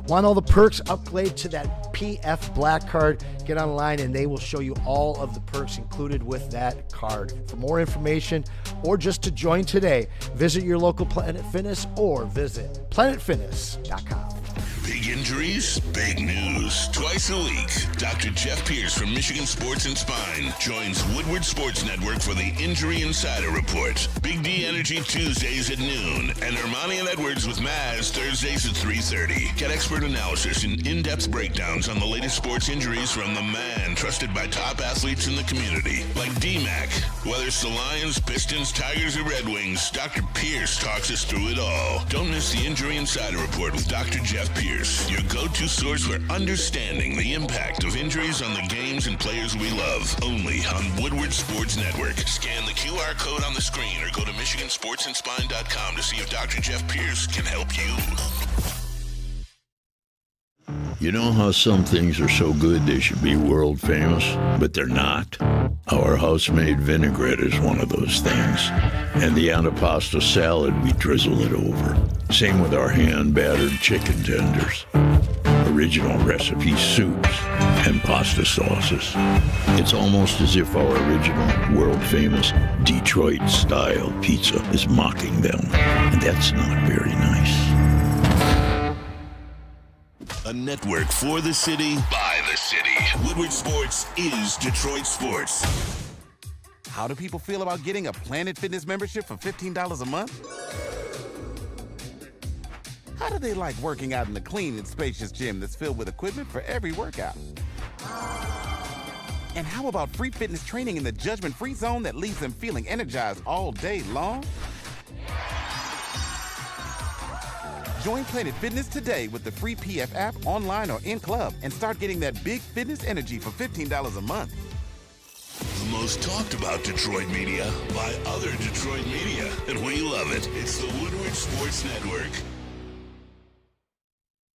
Want all the perks? Upgrade to that PF Black card. Get online and they will show you all of the perks included with that card. For more information or just to join today, visit your local Planet Fitness or visit planetfitness.com. Big injuries, big news. Twice a week, Dr. Jeff Pierce from Michigan Sports and Spine joins Woodward Sports Network for the Injury Insider Report. Big D Energy Tuesdays at noon, and Ermanni and Edwards with Maz Thursdays at 3:30. Get expert analysis and in-depth breakdowns on the latest sports injuries from the man trusted by top athletes in the community, like D-Mac. Whether it's the Lions, Pistons, Tigers, or Red Wings, Dr. Pierce talks us through it all. Don't miss the Injury Insider Report with Dr. Jeff Pierce, your go-to source for understanding the impact of injuries on the games and players we love. Only on Woodward Sports Network. Scan the QR code on the screen or go to MichiganSportsandSpine.com to see if Dr. Jeff Pierce can help you. You know how some things are so good they should be world famous, but they're not? Our house-made vinaigrette is one of those things. And the antipasto salad, we drizzle it over. Same with our hand-battered chicken tenders. Original recipe soups and pasta sauces. It's almost as if our original, world-famous Detroit-style pizza is mocking them. And that's not very nice. A network for the city, by the city. Woodward Sports is Detroit Sports. How do people feel about getting a Planet Fitness membership for $15 a month? How do they like working out in a clean and spacious gym that's filled with equipment for every workout? And how about free fitness training in the judgment-free zone that leaves them feeling energized all day long? Join Planet Fitness today with the free PF app, online or in club, and start getting that big fitness energy for $15 a month. The most talked about Detroit media by other Detroit media, and we love it. It's the Woodward Sports Network.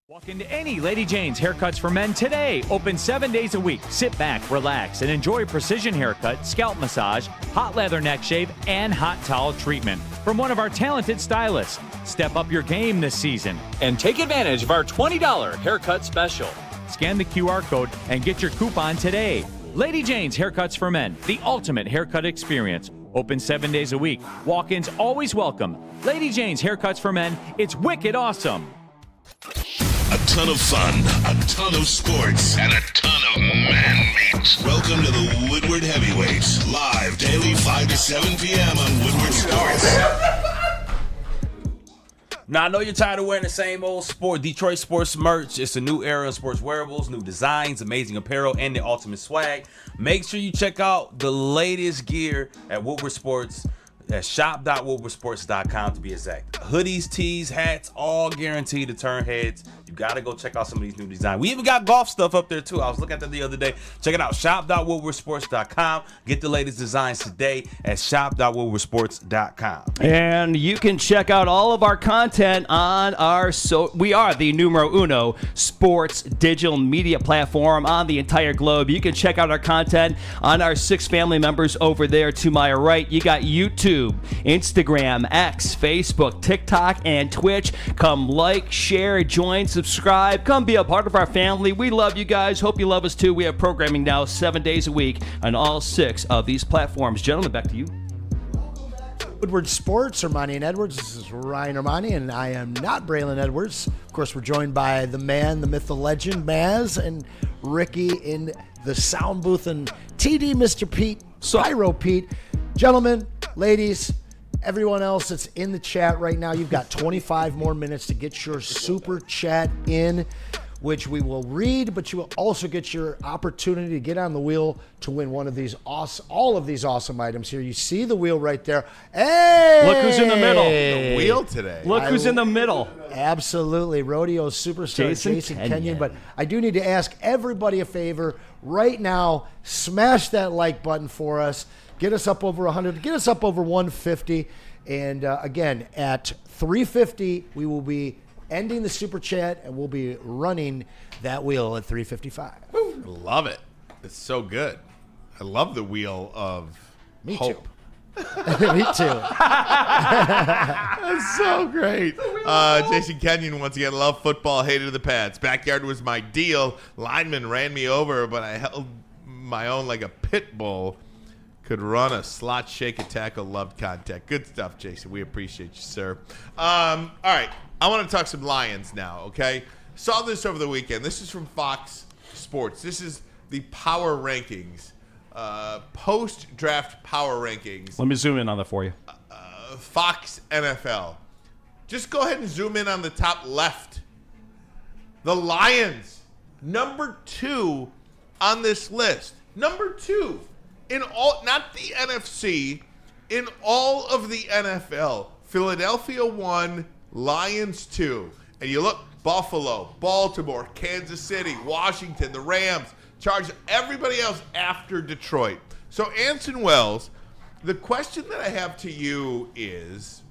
Walk into any Lady Jane's Haircuts for Men today. Open 7 days a week. Sit back, relax, and enjoy precision haircut, scalp massage, hot leather neck shave, and hot towel treatment from one of our talented stylists. Step up your game this season and take advantage of our $20 haircut special. Scan the QR code and get your coupon today. Lady Jane's Haircuts for Men, the ultimate haircut experience. Open 7 days a week. Walk-ins always welcome. Lady Jane's Haircuts for Men. It's wicked awesome. A ton of fun, a ton of sports, and a ton of man meat. Welcome to the Woodward Heavyweights, live daily 5 to 7 p.m. on Woodward Sports. Now, I know you're tired of wearing the same old Detroit sports merch. It's a new era of sports wearables, new designs, amazing apparel, and the ultimate swag. Make sure you check out the latest gear at Woodward Sports. At shop.woodwardsports.com to be exact. Hoodies, tees, hats, all guaranteed to turn heads. You got to go check out some of these new designs. We even got golf stuff up there too. I was looking at that the other day. Check it out. Shop.woodwardsports.com. Get the latest designs today at shop.woodwardsports.com. And you can check out all of our content on we are the numero uno sports digital media platform on the entire globe. You can check out our content on our 6 family members over there to my right. You got YouTube, Instagram, X, Facebook, TikTok, and Twitch. Come like, share, join, subscribe. Come be a part of our family. We love you guys. Hope you love us too. We have programming now 7 days a week on all 6 of these platforms. Gentlemen, back to you. Woodward Sports, Ermanni and Edwards. This is Ryan Ermanni, and I am not Braylon Edwards. Of course, we're joined by the man, the myth, the legend, Maz, and Ricky in the sound booth, and TD, Mr. Pete, Pyro Pete. Gentlemen, ladies, everyone else that's in the chat right now, you've got 25 more minutes to get your super chat in. which we will read, but you will also get your opportunity to get on the wheel to win one of these all of these awesome items here. You see the wheel right there. Hey! Look who's in the middle. The wheel today. Look who's in the middle. Absolutely. Rodeo superstar Jason Kenyon. But I do need to ask everybody a favor right now. Smash that like button for us. Get us up over 100. Get us up over 150. And again, at 350, we will be ending the super chat and we'll be running that wheel at 355. Love it. It's so good. I love the wheel of hope. Me too. That's so great. Jason Kenyon, once again, love football, hated the Pats. Backyard was my deal. Lineman ran me over, but I held my own like a pit bull. Could run a slot, shake, a tackle, loved contact. Good stuff, Jason. We appreciate you, sir. All right. I want to talk some Lions now, okay? Saw this over the weekend. This is from Fox Sports. This is the power rankings, post-draft power rankings. Let me zoom in on that for you. Fox NFL. Just go ahead and zoom in on the top left. The Lions, number 2 on this list. Number 2 in all, not the NFC, in all of the NFL. Philadelphia 1, Lions 2. And you look, Buffalo, Baltimore, Kansas City, Washington, the Rams, Chargers, everybody else after Detroit. So Anson Wells, the question that I have to you is,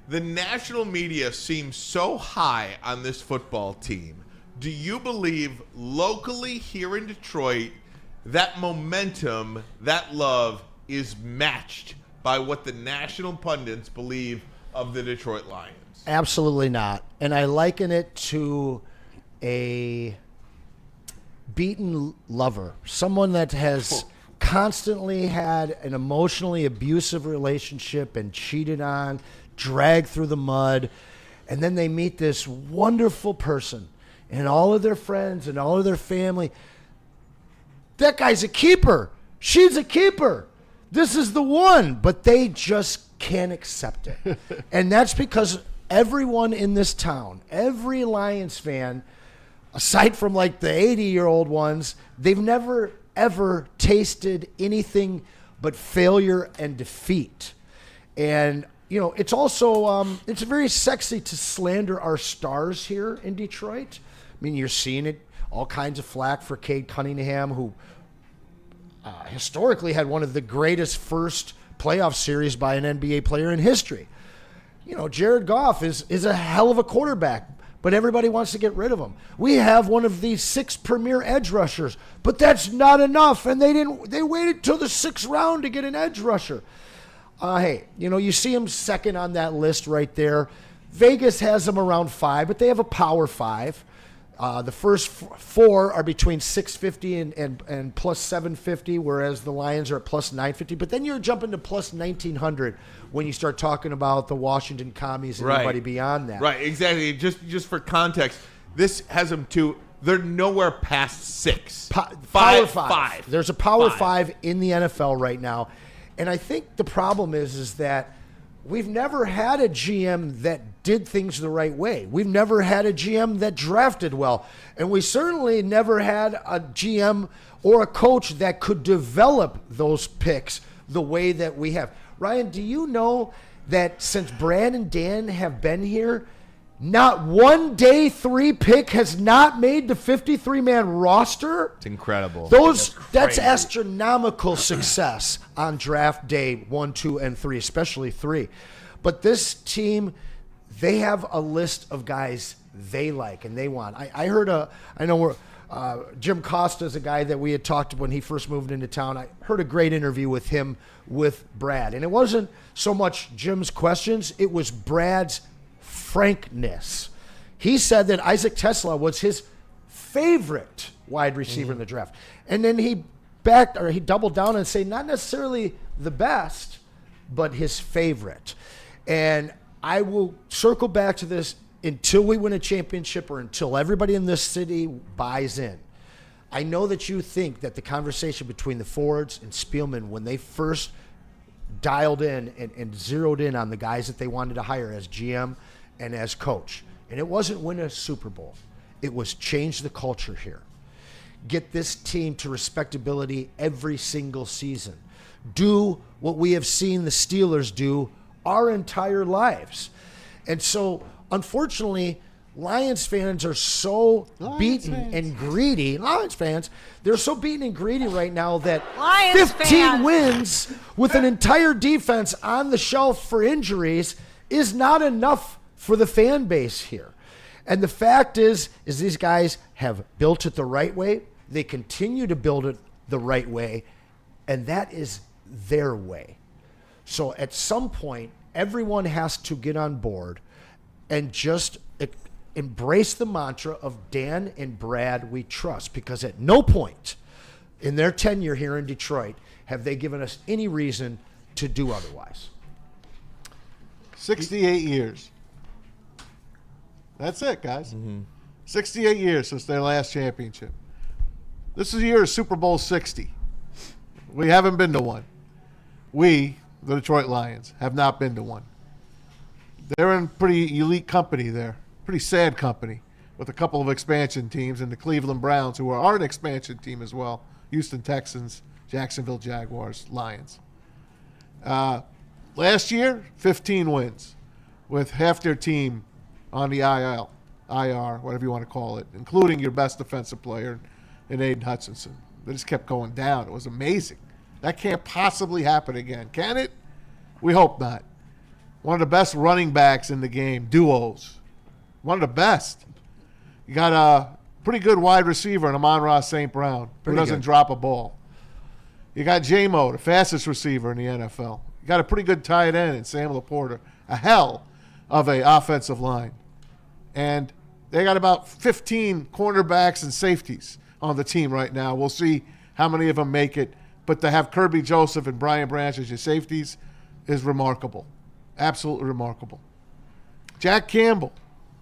the national media seems so high on this football team. Do you believe locally here in Detroit that momentum, that love is matched by what the national pundits believe of the Detroit Lions? Absolutely not. And I liken it to a beaten lover, someone that has constantly had an emotionally abusive relationship and cheated on, dragged through the mud, and then they meet this wonderful person and all of their friends and all of their family. That guy's a keeper. She's a keeper. This is the one. But they just can't accept it. And that's because everyone in this town, every Lions fan, aside from like the 80-year-old ones, they've never, ever tasted anything but failure and defeat. And, you know, it's also, it's very sexy to slander our stars here in Detroit. I mean, you're seeing it, all kinds of flack for Cade Cunningham, who historically had one of the greatest first playoff series by an NBA player in history. You know, Jared Goff is a hell of a quarterback, but everybody wants to get rid of him. We have one of the 6 premier edge rushers, but that's not enough, and they waited till the 6th round to get an edge rusher. Hey, you know, you see him second on that list right there. Vegas has them around 5, but they have a power 5. The first 4 are between 650 and plus 750, whereas the Lions are at plus 950. But then you're jumping to plus 1900 when you start talking about the Washington Commies and everybody beyond that. Right, exactly. Just for context, this has them to, they're nowhere past 6. Power 5. There's a power 5 in the NFL right now. And I think the problem is that we've never had a GM that did things the right way. We've never had a GM that drafted well. And we certainly never had a GM or a coach that could develop those picks the way that we have. Ryan, do you know that since Brad and Dan have been here, not one day 3 pick has not made the 53-man roster? It's incredible. That's astronomical success on draft day 1, 2, and 3, especially 3. But this team, they have a list of guys they like and they want. Jim Costa is a guy that we had talked to when he first moved into town. I heard a great interview with him with Brad. And it wasn't so much Jim's questions, it was Brad's frankness. He said that Isaac Tesla was his favorite wide receiver in the draft. And then he doubled down and say not necessarily the best, but his favorite. And I will circle back to this until we win a championship or until everybody in this city buys in. I know that you think that the conversation between the Fords and Spielman, when they first dialed in and zeroed in on the guys that they wanted to hire as GM and as coach, and it wasn't win a Super Bowl. It was change the culture here. Get this team to respectability every single season. Do what we have seen the Steelers do our entire lives. And so, unfortunately, Lions fans are so beaten and greedy. Lions fans, they're so beaten and greedy right now that 15 wins with an entire defense on the shelf for injuries is not enough for the fan base here. And the fact is these guys have built it the right way. They continue to build it the right way, and that is their way. So at some point, everyone has to get on board and just embrace the mantra of Dan and Brad we trust, because at no point in their tenure here in Detroit have they given us any reason to do otherwise. 68 years. That's it, guys. 68 years since their last championship. This is the year of Super Bowl 60. We haven't been to one. We, the Detroit Lions, have not been to one. They're in pretty elite company there. Pretty sad company with a couple of expansion teams and the Cleveland Browns, who are an expansion team as well. Houston Texans, Jacksonville Jaguars, Lions. Last year, 15 wins with half their team on the IR, whatever you want to call it, including your best defensive player in Aiden Hutchinson. They just kept going down. It was amazing. That can't possibly happen again, can it? We hope not. One of the best running backs in the game, duos. One of the best. You got a pretty good wide receiver in Amon-Ra St. Brown, who doesn't drop a ball. You got J-Mo, the fastest receiver in the NFL. You got a pretty good tight end in Sam Laporta, a hell of an offensive line. And they got about 15 cornerbacks and safeties on the team right now. We'll see how many of them make it. But to have Kirby Joseph and Brian Branch as your safeties is remarkable. Absolutely remarkable. Jack Campbell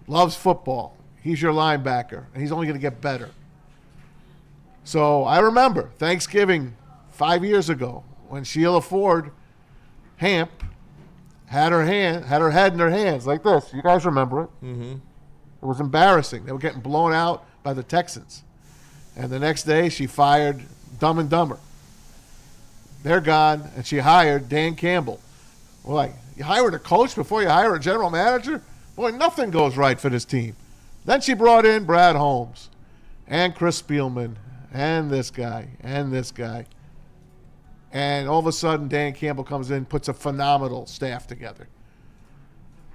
loves football. He's your linebacker, and he's only going to get better. So I remember Thanksgiving 5 years ago when Sheila Ford Hamp had her head in her hands like this. You guys remember it? Mm-hmm. It was embarrassing. They were getting blown out by the Texans. And the next day, she fired Dumb and Dumber. They're gone, and she hired Dan Campbell. Well, like, you hired a coach before you hire a general manager? Boy, nothing goes right for this team. Then she brought in Brad Holmes and Chris Spielman and this guy and this guy. And all of a sudden, Dan Campbell comes in, puts a phenomenal staff together.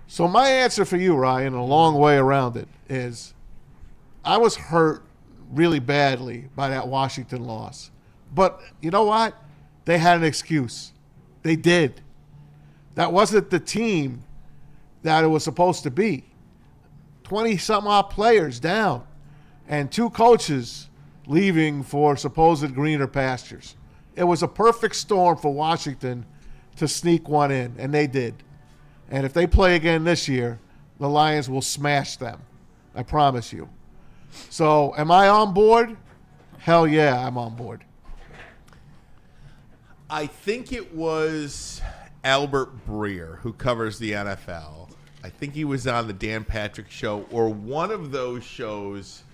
So my answer for you, Ryan, a long way around it, is I was hurt really badly by that Washington loss. But you know what? They had an excuse. They did. That wasn't the team that it was supposed to be. 20-some-odd players down and 2 coaches leaving for supposed greener pastures. It was a perfect storm for Washington to sneak one in, and they did. And if they play again this year, the Lions will smash them. I promise you. So am I on board? Hell yeah, I'm on board. I think it was Albert Breer, who covers the NFL. I think he was on the Dan Patrick Show or one of those shows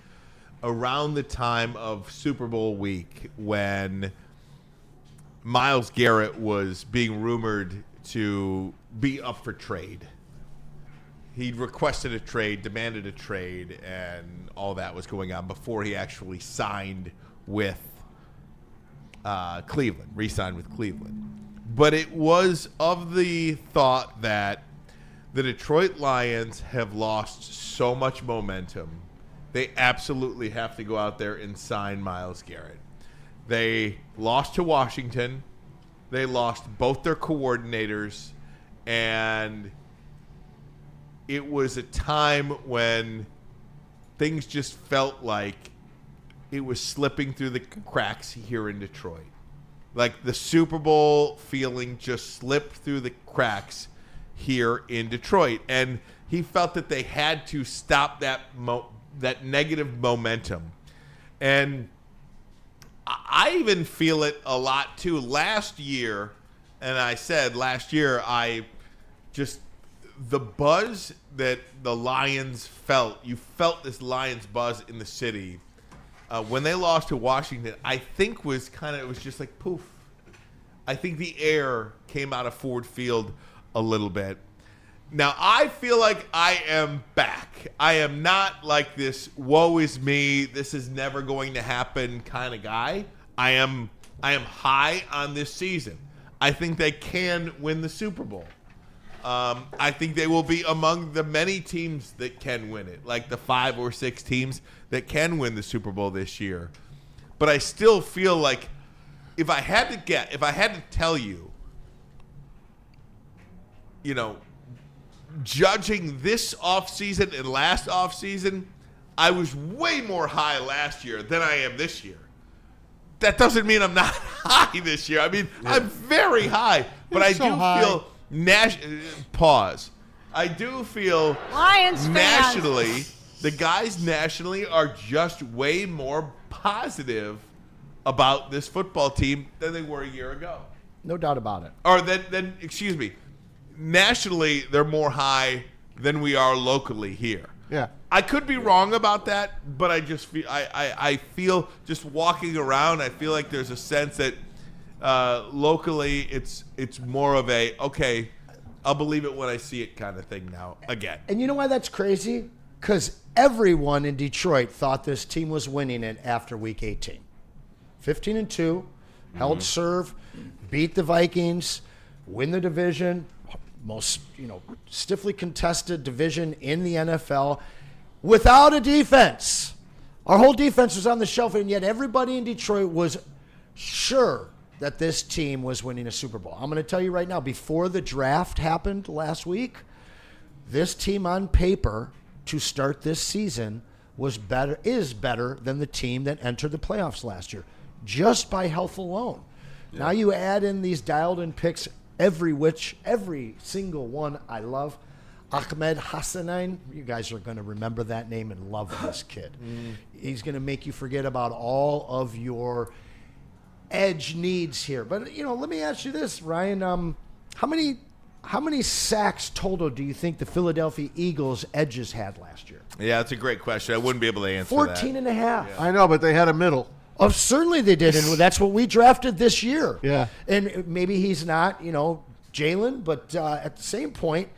around the time of Super Bowl week when Myles Garrett was being rumored to be up for trade. He requested a trade, demanded a trade, and all that was going on before he actually signed with Cleveland, re-signed with Cleveland. But it was of the thought that the Detroit Lions have lost so much momentum, they absolutely have to go out there and sign Myles Garrett. They lost to Washington. They lost both their coordinators, and it was a time when things just felt like it was slipping through the cracks here in Detroit. Like the Super Bowl feeling just slipped through the cracks here in Detroit. And he felt that they had to stop that negative momentum. And I even feel it a lot too. Last year, I the buzz that the Lions felt, you felt this Lions buzz in the city when they lost to Washington, I think it was just like poof. I think the air came out of Ford Field a little bit. Now, I feel like I am back. I am not like this woe is me, this is never going to happen kind of guy. I am high on this season. I think they can win the Super Bowl. I think they will be among the many teams that can win it, like the 5 or 6 teams that can win the Super Bowl this year. But I still feel like if I had to tell you, judging this offseason and last offseason, I was way more high last year than I am this year. That doesn't mean I'm not high this year. I mean, I'm very high, but I do feel pause. I do feel Lions nationally, fans. the guys nationally are just way more positive about this football team than they were a year ago. No doubt about it. Or excuse me, nationally they're more high than we are locally here. Yeah. I could be wrong about that, but I just feel I feel just walking around, I feel like there's a sense that locally it's more of a okay, I'll believe it when I see it kind of thing now again. And you know why that's crazy? Because everyone in Detroit thought this team was winning it after Week 18. 15-2, held serve, beat the Vikings, win the division, most stiffly contested division in the NFL, without a defense. Our whole defense was on the shelf, and yet everybody in Detroit was sure that this team was winning a Super Bowl. I'm going to tell you right now, before the draft happened last week, this team on paper to start this season is better than the team that entered the playoffs last year, just by health alone. Yeah. Now you add in these dialed-in picks, every single one I love. Ahmed Hassanein, you guys are going to remember that name and love this kid. He's going to make you forget about all of your edge needs here. But, let me ask you this, Ryan. How many sacks total do you think the Philadelphia Eagles edges had last year? Yeah, that's a great question. I wouldn't be able to answer 14 and a half. I know, but they had a middle. Oh, certainly they did, and that's what we drafted this year. Yeah. And maybe he's not, Jalen, but at the same point,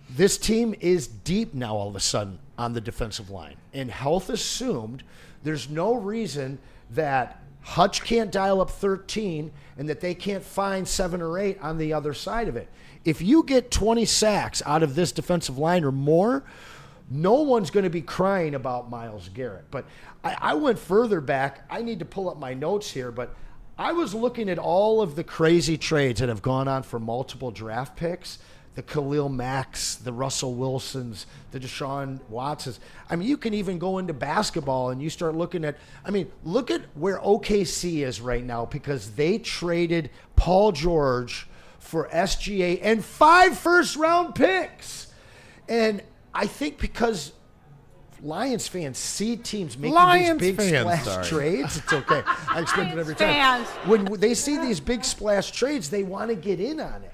this team is deep now all of a sudden on the defensive line. And health assumed, there's no reason that Hutch can't dial up 13 and that they can't find 7 or 8 on the other side of it. If you get 20 sacks out of this defensive line or more, no one's going to be crying about Myles Garrett. But I went further back. I need to pull up my notes here, but I was looking at all of the crazy trades that have gone on for multiple draft picks. The Khalil Macks, the Russell Wilsons, the Deshaun Watsons. I mean, you can even go into basketball and you start looking at, look at where OKC is right now because they traded Paul George for SGA and 5 first-round picks. And I think because Lions fans see teams making these big splash trades. It's okay. I expect it every time. When they see these big splash trades, they want to get in on it.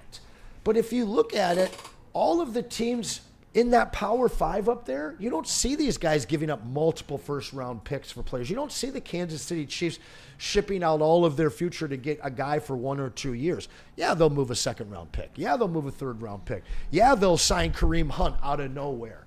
But if you look at it, all of the teams in that Power 5 up there, you don't see these guys giving up multiple first-round picks for players. You don't see the Kansas City Chiefs shipping out all of their future to get a guy for 1 or 2 years. Yeah, they'll move a second-round pick. Yeah, they'll move a third-round pick. Yeah, they'll sign Kareem Hunt out of nowhere.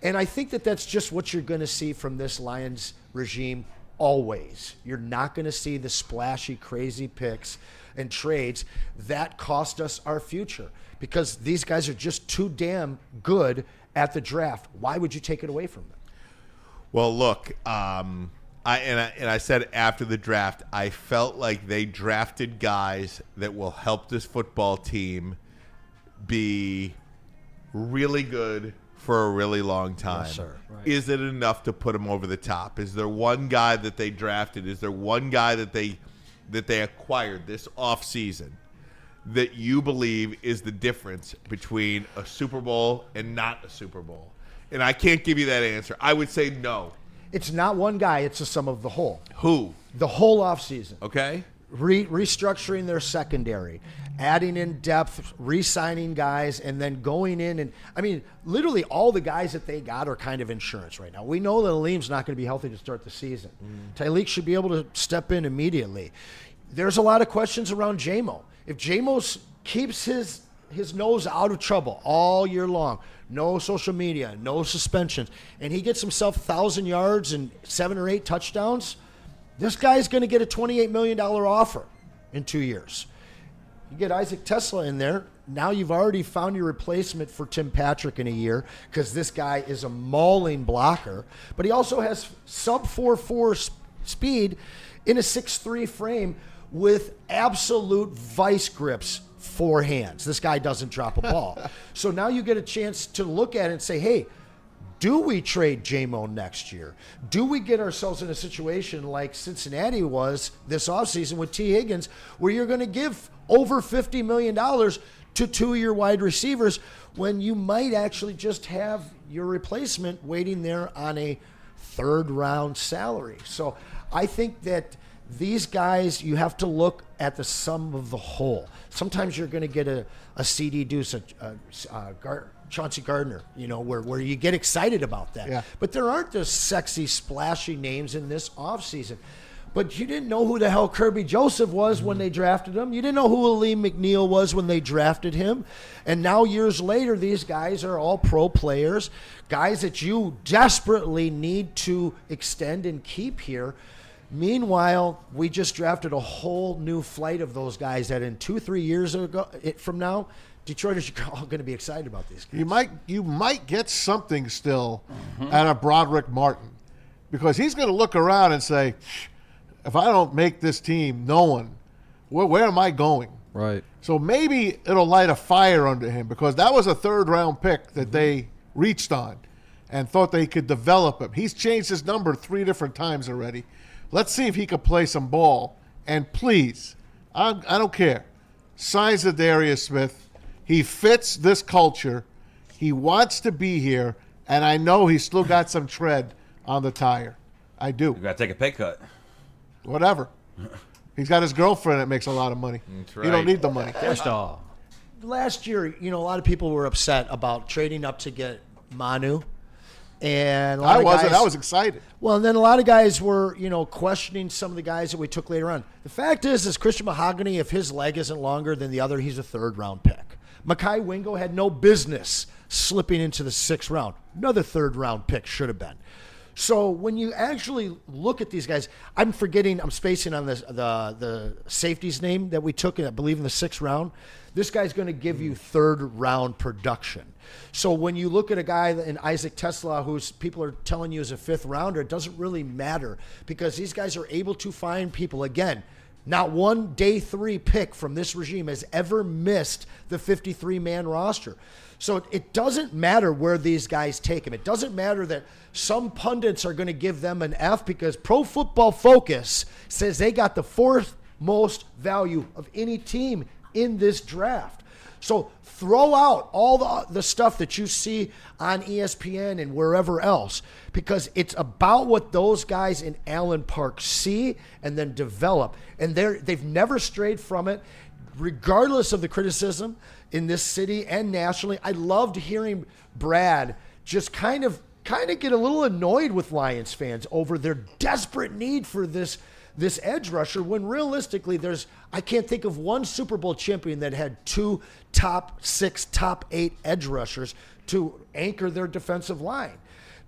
And I think that that's just what you're going to see from this Lions regime always. You're not going to see the splashy, crazy picks and trades that cost us our future because these guys are just too damn good at the draft. Why would you take it away from them? Well, look, I said after the draft, I felt like they drafted guys that will help this football team be really good for a really long time. Yes, sir. Right. Is it enough to put them over the top? Is there one guy that they drafted? Is there one guy that they acquired this offseason that you believe is the difference between a Super Bowl and not a Super Bowl? And I can't give you that answer. I would say no. It's not one guy. It's a sum of the whole. Who? The whole offseason. Okay. restructuring their secondary, adding in depth, re-signing guys, and then going in and, I mean, literally all the guys that they got are kind of insurance right now. We know that Aleem's not going to be healthy to start the season. Tyleek should be able to step in immediately. There's a lot of questions around J-Mo. If J-Mo keeps his nose out of trouble all year long, no social media, no suspensions, and he gets himself 1,000 yards and 7 or 8 touchdowns, this guy's going to get a $28 million offer in 2 years. You get Isaac Tesla in there, now you've already found your replacement for Tim Patrick in a year because this guy is a mauling blocker, but he also has sub 4.4 speed in a 6'3 frame with absolute vice grips. 4 hands. This guy doesn't drop a ball. So now you get a chance to look at it and say, hey, do we trade J-Mo next year? Do we get ourselves in a situation like Cincinnati was this offseason with T. Higgins, where you're going to give over $50 million to 2 of your wide receivers when you might actually just have your replacement waiting there on a 3rd-round salary? So I think that these guys, you have to look at the sum of the whole. Sometimes you're going to get a CD Deuce, Chauncey Gardner, where you get excited about that. Yeah. But there aren't the sexy, splashy names in this offseason. But you didn't know who the hell Kirby Joseph was when they drafted him. You didn't know who Aleem McNeil was when they drafted him. And now years later, these guys are all pro players, guys that you desperately need to extend and keep here. Meanwhile, we just drafted a whole new flight of those guys that in 2-3 years from now, Detroiters are all going to be excited about these guys. You might get something still out of Broderick Martin, because he's going to look around and say, if I don't make this team, no one, where am I going? Right. So maybe it'll light a fire under him, because that was a 3rd-round pick that they reached on and thought they could develop him. He's changed his number 3 different times already. Let's see if he can play some ball. And please, I don't care, sign Zadarius Smith. He fits this culture. He wants to be here. And I know he's still got some tread on the tire. I do. You got to take a pay cut. Whatever. He's got his girlfriend that makes a lot of money. That's right. He don't need the money. First off. Last year, a lot of people were upset about trading up to get Manu. And I wasn't. I was excited. Well, and then a lot of guys were, questioning some of the guys that we took later on. The fact is Christian Mahogany, if his leg isn't longer than the other, he's a 3rd-round pick. Makai Wingo had no business slipping into the 6th round. Another 3rd-round pick should have been. So when you actually look at these guys, I'm spacing on the safety's name that we took, I believe, in the 6th round. This guy's going to give you 3rd-round production. So when you look at a guy in Isaac Tesla, who's people are telling you is a 5th rounder, it doesn't really matter, because these guys are able to find people. Again, not one day 3 pick from this regime has ever missed the 53-man roster. So it doesn't matter where these guys take them. It doesn't matter that some pundits are going to give them an F, because Pro Football Focus says they got the 4th most value of any team in this draft. So throw out all the stuff that you see on ESPN and wherever else, because it's about what those guys in Allen Park see and then develop. And they've never strayed from it, regardless of the criticism in this city and nationally. I loved hearing Brad just kind of get a little annoyed with Lions fans over their desperate need for this edge rusher, when realistically I can't think of one Super Bowl champion that had 2 top 6, top 8 edge rushers to anchor their defensive line.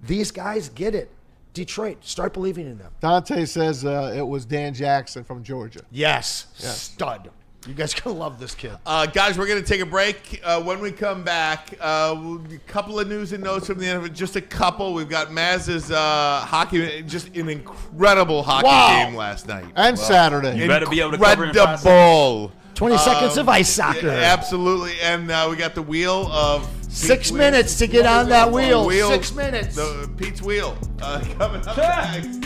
These guys get it. Detroit, start believing in them. Dante says it was Dan Jackson from Georgia. Yes. Stud. You guys are going to love this kid. Guys, we're going to take a break. When we come back, a couple of news and notes from the NFL. Just a couple. We've got Maz's hockey, just an incredible hockey game last night. And Saturday. You better be able to cover it in 5 seconds. Incredible. 20 seconds of ice soccer. Yeah, absolutely. And we got the wheel of 6 minutes to get on that wheel. 6 minutes. Pete's wheel coming up next.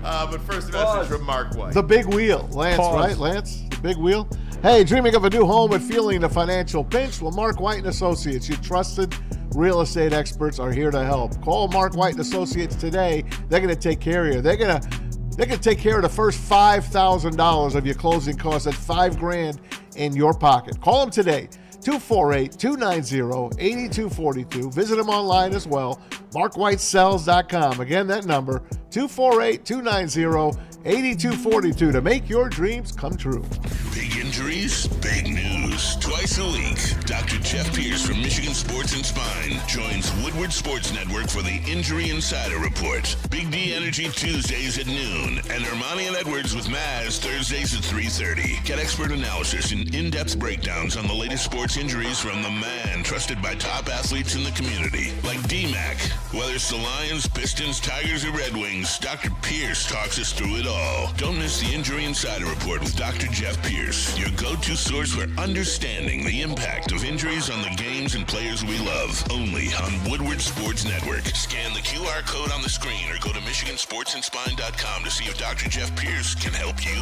But first, a message from Mark White. The big wheel. Lance, right? Lance? The big wheel? Hey, dreaming of a new home and feeling the financial pinch? Well, Mark White & Associates, your trusted real estate experts, are here to help. Call Mark White & Associates today. They're going to take care of you. They're going to They can take care of the first $5,000 of your closing costs. That's $5,000 in your pocket. Call them today, 248-290-8242. Visit them online as well, markwhitesells.com. Again, that number, 248-290-8242 to make your dreams come true. Big injuries, big news. Twice a week, Dr. Jeff Pierce from Michigan Sports and Spine joins Woodward Sports Network for the Injury Insider Report. Big D Energy Tuesdays at noon, and Ermanni and Edwards with Maz Thursdays at 3:30. Get expert analysis and in-depth breakdowns on the latest sports injuries from the man trusted by top athletes in the community, like D-Mac. Whether it's the Lions, Pistons, Tigers, or Red Wings, Dr. Pierce talks us through it all. Don't miss the Injury Insider Report with Dr. Jeff Pierce, your go-to source for understanding the impact of injuries on the games and players we love. Only on Woodward Sports Network. Scan the QR code on the screen or go to MichiganSportsandSpine.com to see if Dr. Jeff Pierce can help you.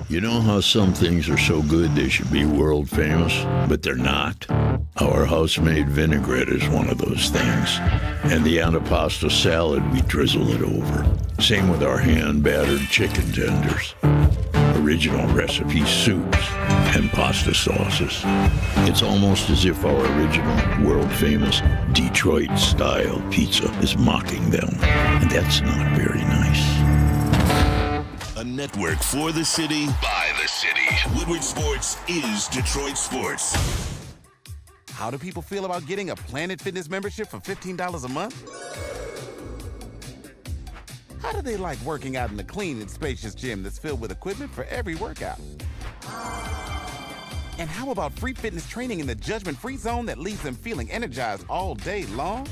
You know how some things are so good they should be world famous, but they're not? Our house-made vinaigrette is one of those things. And the antipasto salad, we drizzle it over. Same with our hand-battered chicken tenders. Original recipe soups and pasta sauces. It's almost as if our original, world-famous Detroit-style pizza is mocking them. And that's not very nice. A network for the city, by the city. Woodward Sports is Detroit Sports. How do people feel about getting a Planet Fitness membership for $15 a month? How do they like working out in a clean and spacious gym that's filled with equipment for every workout? And how about free fitness training in the judgment-free zone that leaves them feeling energized all day long?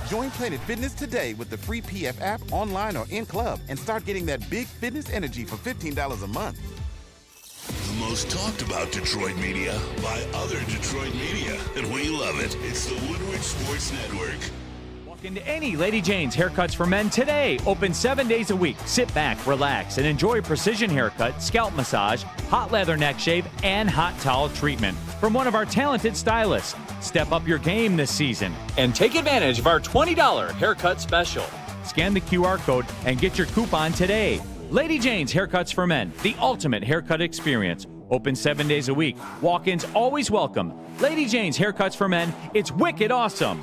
Join Planet Fitness today with the free PF app online or in club and start getting that big fitness energy for $15 a month. The most talked about Detroit media by other Detroit media, and we love it. It's the Woodward Sports Network. Walk into any Lady Jane's Haircuts for Men today. Open 7 days a week. Sit back, relax, and enjoy precision haircut, scalp massage, hot leather neck shave, and hot towel treatment from one of our talented stylists. Step up your game this season and take advantage of our $20 haircut special. Scan the QR code and get your coupon today. Lady Jane's Haircuts for Men, the ultimate haircut experience. Open 7 days a week. Walk-ins always welcome. Lady Jane's Haircuts for Men. It's wicked awesome.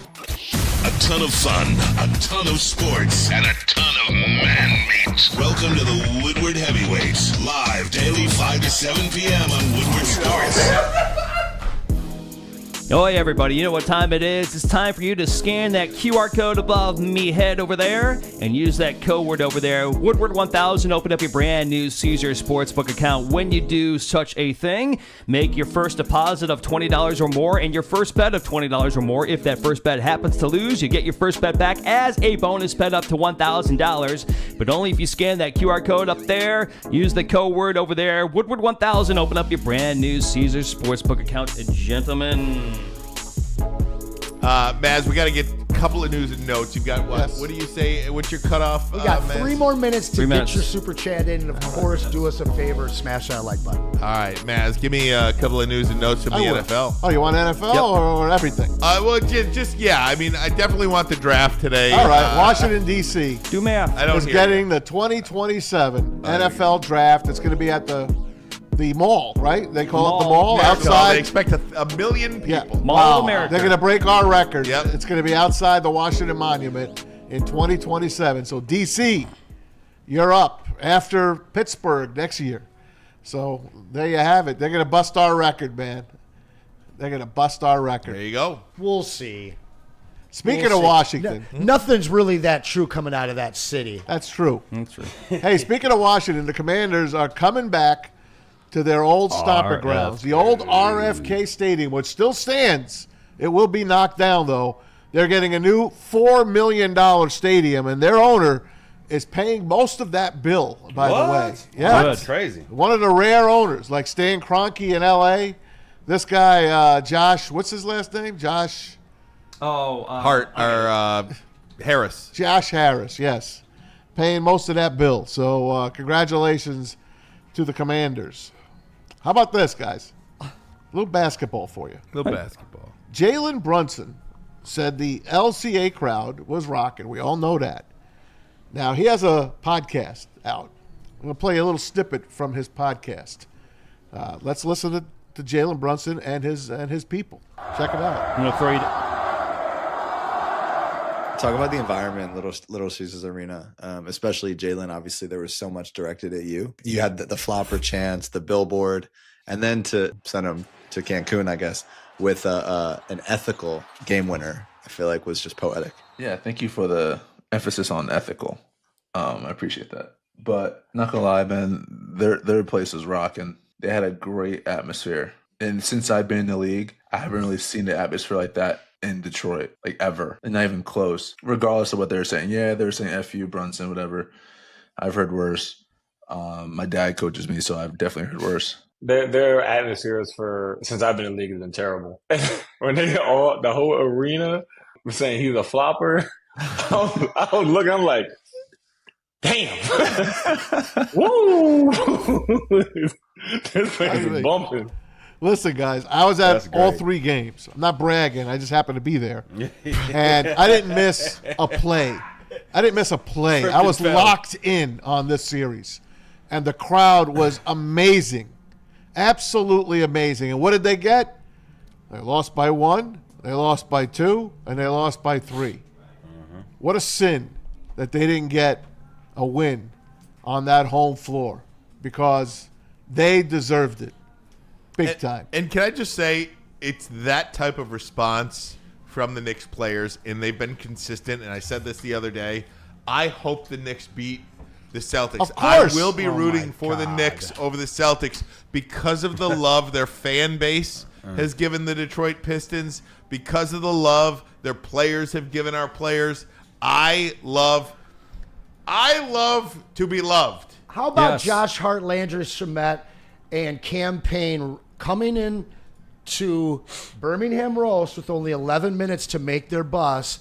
A ton of fun, a ton of sports, and a ton of man meat. Welcome to the Woodward Heavyweights, live daily 5 to 7 p.m. on Woodward Sports. Oh, hey, everybody, you know what time it is. It's time for you to scan that QR code above me head over there and use that code word over there, Woodward1000. Open up your brand new Caesar Sportsbook account. When you do such a thing, make your first deposit of $20 or more and your first bet of $20 or more. If that first bet happens to lose, you get your first bet back as a bonus bet up to $1,000. But only if you scan that QR code up there. Use the code word over there, Woodward1000. Open up your brand new Caesar Sportsbook account, gentlemen. Maz, we got to get a couple of news and notes. You've got what? Yes. What do you say? What's your cutoff? We got Maz? 3 more minutes to Three get minutes. your super chat in, and of course, do us a favor, smash that like button. All right, Maz, give me a couple of news and notes from the I will. NFL. Oh, you want NFL Yep. or everything? Well, yeah. I mean, I definitely want the draft today. All right, Washington, D.C. Do math. I don't is hear getting the 2027 NFL draft. It's going to be at the mall, right? They call it the mall Yeah, outside. no, they expect a million people. Yeah. Mall of America. They're going to break our record. Yep. It's going to be outside the Washington Monument in 2027. So, D.C., you're up after Pittsburgh next year. So, there you have it. They're going to bust our record, man. They're going to bust our record. There you go. We'll see. Speaking We'll of see. Washington. Nothing's really that true coming out of that city. That's true. That's right. Hey, speaking of Washington, the Commanders are coming back to their old stomping grounds, the old RFK Stadium, which still stands. It will be knocked down, though. They're getting a new $4 million stadium, and their owner is paying most of that bill, by the way. Yeah, Good. Crazy. one of the rare owners, like Stan Kroenke in L.A. This guy, Josh, what's his last name? Josh Harris. Josh Harris, yes. Paying most of that bill. So congratulations to the Commanders. How about this, guys? A little basketball for you. Little basketball. Jalen Brunson said the LCA crowd was rocking. We all know that. Now, he has a podcast out. I'm going to play a little snippet from his podcast. Let's listen to Jalen Brunson and his people. Check it out. I'm going to throw you. Talk about the environment, Little Caesars Arena, especially Jalen. Obviously, there was so much directed at you. You had the flopper chants, the billboard, and then to send him to Cancun, I guess, with an ethical game winner, I feel like was just poetic. Yeah, thank you for the emphasis on ethical. I appreciate that. But not gonna lie, man, their place was rocking. They had a great atmosphere. And since I've been in the league, I haven't really seen the atmosphere like that in Detroit, like ever. And not even close. Regardless of what they're saying. Yeah, they're saying F you, Brunson, whatever. I've heard worse. My dad coaches me, so I've definitely heard worse. Their atmospheres since I've been in the league has been terrible. When the whole arena was saying he's a flopper, I was looking, I'm like, damn. Woo! This place is bumping. Listen, guys, I was at all 3 games. I'm not bragging. I just happened to be there. And I didn't miss a play. I was locked in on this series. And the crowd was amazing. Absolutely amazing. And what did they get? They lost by 1, they lost by 2, and they lost by 3. What a sin that they didn't get a win on that home floor, because they deserved it big time. And can I just say, it's that type of response from the Knicks players, and they've been consistent. And I said this the other day. I hope the Knicks beat the Celtics. Of course. I will be rooting for the Knicks over the Celtics because of the love their fan base has given the Detroit Pistons, because of the love their players have given our players. I love to be loved. How about Josh Hart, Landry Shamet, and Cam Payne coming in to Birmingham Roast with only 11 minutes to make their bus,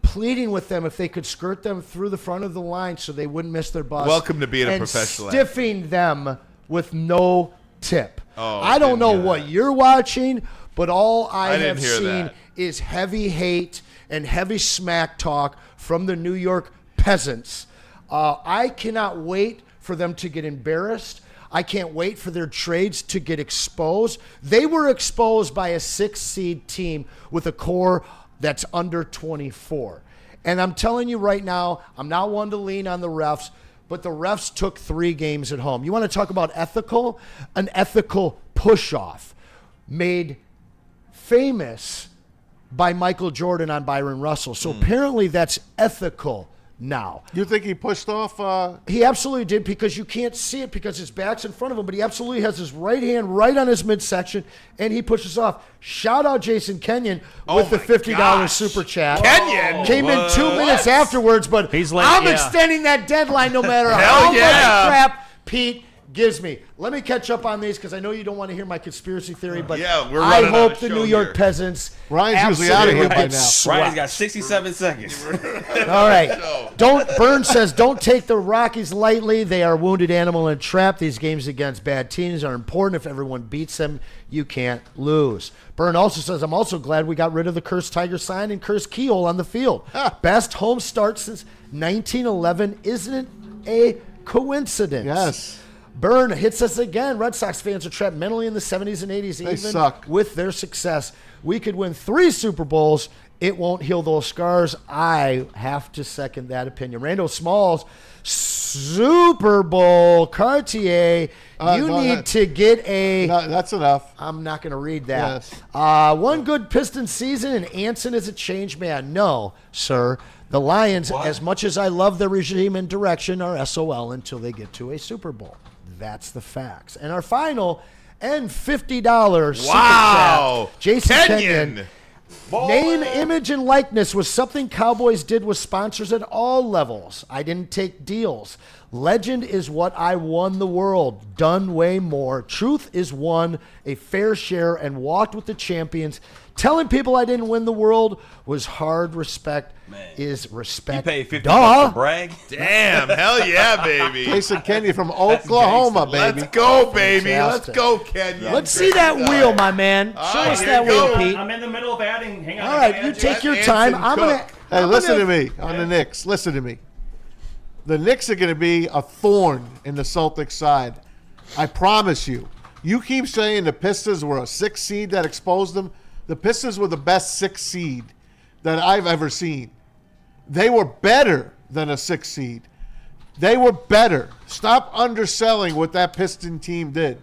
pleading with them if they could skirt them through the front of the line so they wouldn't miss their bus. Welcome to being a and professional. Stiffing them with no tip. Oh, I don't know what you're watching, but all I have didn't hear seen that. is heavy hate and heavy smack talk from the New York peasants. I cannot wait for them to get embarrassed. I can't wait for their trades to get exposed. They were exposed by a 6-seed team with a core that's under 24. And I'm telling you right now, I'm not one to lean on the refs, but the refs took 3 games at home. You want to talk about ethical? An ethical push-off made famous by Michael Jordan on Byron Russell. So apparently that's ethical now. You think he pushed off? He absolutely did, because you can't see it because his back's in front of him, but he absolutely has his right hand right on his midsection, and he pushes off. Shout out Jason Kenyon with the $50 super chat. Kenyon came in 2 minutes afterwards, but I'm extending that deadline no matter how much crap Pete gives me. Let me catch up on these because I know you don't want to hear my conspiracy theory, but we're I running hope on a the show New York here. peasants Ryan's usually out of here by absolutely now. swept. Ryan's got 67 seconds. All right. Burn says, don't take the Rockies lightly. They are a wounded animal and trapped. These games against bad teams are important. If everyone beats them, you can't lose. Burn also says, I'm also glad we got rid of the cursed Tiger sign and cursed keyhole on the field. Best home start since 1911. Isn't it a coincidence? Yes. Burn hits us again. Red Sox fans are trapped mentally in the 70s and 80s. They Even suck. with their success, we could win 3 Super Bowls. It won't heal those scars. I have to second that opinion. Randall Smalls, Super Bowl, Cartier. Need to get a... No, that's enough. I'm not going to read that. Yes. One good Piston season, and Anson is a changed man. No, sir. The Lions, as much as I love their regime and direction, are SOL until they get to a Super Bowl. That's the facts. And our final and $50 super chat, Jason Kenyon. Name, image, and likeness was something Cowboys did with sponsors at all levels. I didn't take deals. Legend is what I won the world. Done way more. Truth is won a fair share and walked with the champions. Telling people I didn't win the world was hard. Respect is respect. You pay $50 to brag? Damn, hell yeah, baby. Jason Kenyon from Oklahoma, baby. Let's go, baby. Fantastic. Let's go, Kenyon. Let's see that wheel, my man. Show us that wheel, Pete. I'm in the middle of adding Hang on. All right, you take your time. I'm going to. Hey, listen to me on the Knicks. Listen to me. The Knicks are going to be a thorn in the Celtics side. I promise you. You keep saying the Pistons were a 6 seed that exposed them. The Pistons were the best 6 seed that I've ever seen. They were better than a 6 seed. They were better. Stop underselling what that Piston team did.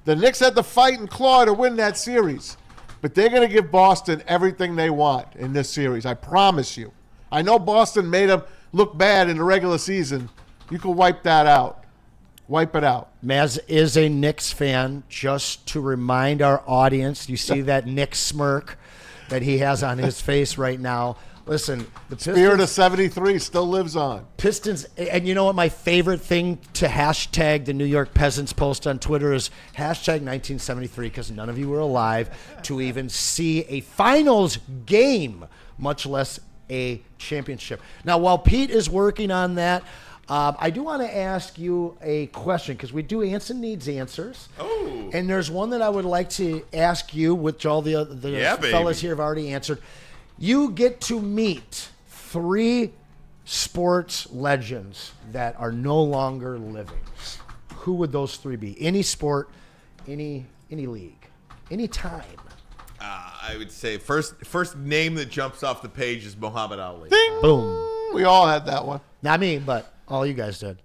The Knicks had to fight and claw to win that series. But they're going to give Boston everything they want in this series. I promise you. I know Boston made them look bad in the regular season. You can wipe that out. Wipe it out. Maz is a Knicks fan. Just to remind our audience, you see that Knicks smirk that he has on his face right now. Listen, the Pistons, Spirit of 73 still lives on. Pistons, and you know what my favorite thing to hashtag the New York Peasants post on Twitter is hashtag 1973, because none of you were alive to even see a finals game, much less a championship. Now, while Pete is working on that, I do want to ask you a question, because we do Anson Needs Answers. Oh. And there's one that I would like to ask you, which all the fellas here have already answered. You get to meet 3 sports legends that are no longer living. Who would those 3 be? Any sport, any league, any time. I would say first name that jumps off the page is Muhammad Ali. Ding! Boom. We all had that one. Not me, but all you guys did.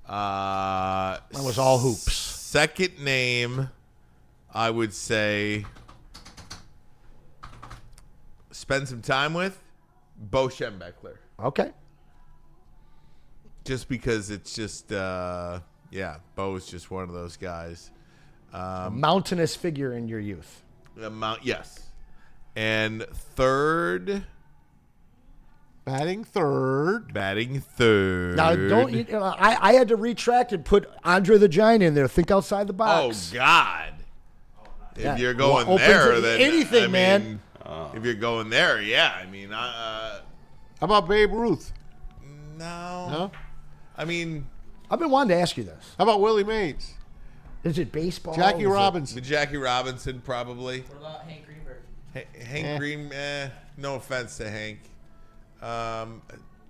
Mine was all hoops. Second name, I would say, spend some time with Bo Schembechler. Okay. Just because it's just, Bo is just one of those guys. A mountainous figure in your youth. Yes. And third... Batting third. Now, I had to retract and put Andre the Giant in there. Think outside the box. Oh, God. Yeah. If you're going Well, there, opens then anything, man. If you're going there, yeah. I mean, how about Babe Ruth? No. I mean, I've been wanting to ask you this. How about Willie Mays? Is it baseball? Jackie Is it- Robinson. Jackie Robinson, probably. What about Hank Greenberg? Hank Green, no offense to Hank.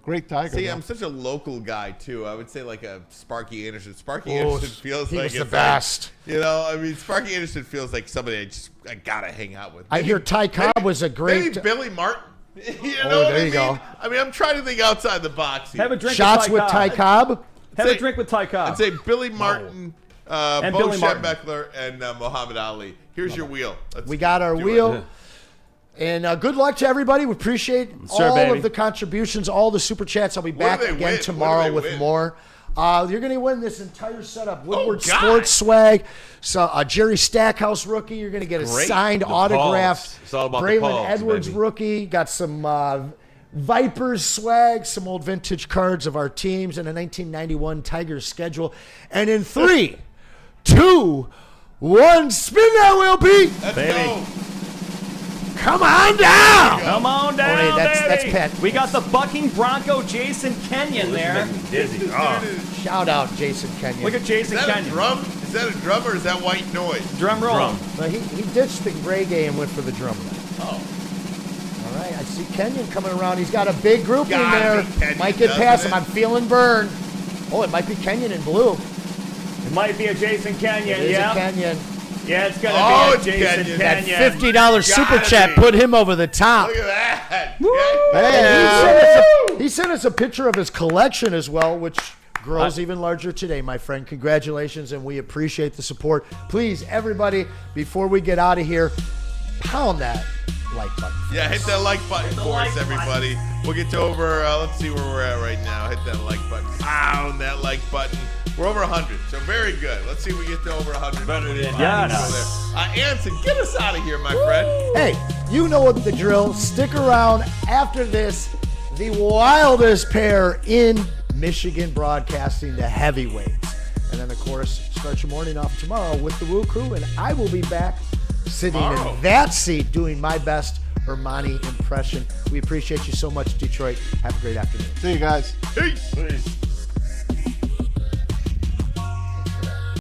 Great Tiger. See, though. I'm such a local guy, too. I would say like a Sparky Anderson. Sparky Anderson feels he like was the if best. I mean, Sparky Anderson feels like somebody I got to hang out with. I hear Ty Cobb was a great. Maybe Billy Martin. You know Oh, what there I you mean? go. I mean, I'm trying to think outside the box here. Have a drink Shots with Ty Cobb. Have a drink with Ty Cobb. I'd say Billy Martin, And Bo Billy Martin. Schembechler, and Muhammad Ali. Here's your wheel. We got our wheel. And good luck to everybody. We appreciate all baby. of the contributions, all the super chats. I'll be What back do they again win? tomorrow What do they with win? more. You're going to win this entire setup. Woodward God. Sports swag. So Jerry Stackhouse rookie. You're going to get a Great. signed The autograph. Pauls. It's all about the Braylon Pauls, Edwards baby. rookie. Got some Vipers swag, some old vintage cards of our teams, and a 1991 Tigers schedule. And in 3, 2, 1, spin that wheel, Pete. Let's Baby. go. Come on down. Come on down, Oh, wait, that's baby. Pat. We got the bucking Bronco Jason Kenyon there. Dizzy. Shout out Jason Kenyon. Look at Is Jason that a Kenyon. drum? Is that a drum or is that white noise? Drum roll. But he ditched the reggae and went for the drum. Oh. All right, I see Kenyon coming around. He's got a big group in Gotta there. be Kenyon, Might get past him. doesn't I'm feeling burn. Oh, it might be Kenyon in blue. It might be a Jason Kenyon, It is yeah. a Kenyon. Yeah, it's going Oh, to it's be a Jason Kenyon. That Kenyon. $50 super Gotta chat be. put him over the top. Look at that. He sent us a picture of his collection as well, which grows even larger today, my friend. Congratulations, and we appreciate the support. Please, everybody, before we get out of here, pound that like button. Yeah, hit that like button for like us, everybody. We'll get to over, let's see where we're at right now. Hit that like button. Pound that like button. We're over 100, so very good. Let's see if we get to over 100. Better than Yes. Anson, get us out of here, my friend. Hey, you know what the drill. Stick around after this. The wildest pair in Michigan broadcasting, the heavyweights. And then, of course, start your morning off tomorrow with the Woo Crew, and I will be back sitting Tomorrow. in that seat doing my best Ermanni impression. We appreciate you so much, Detroit. Have a great afternoon. See you guys. Peace.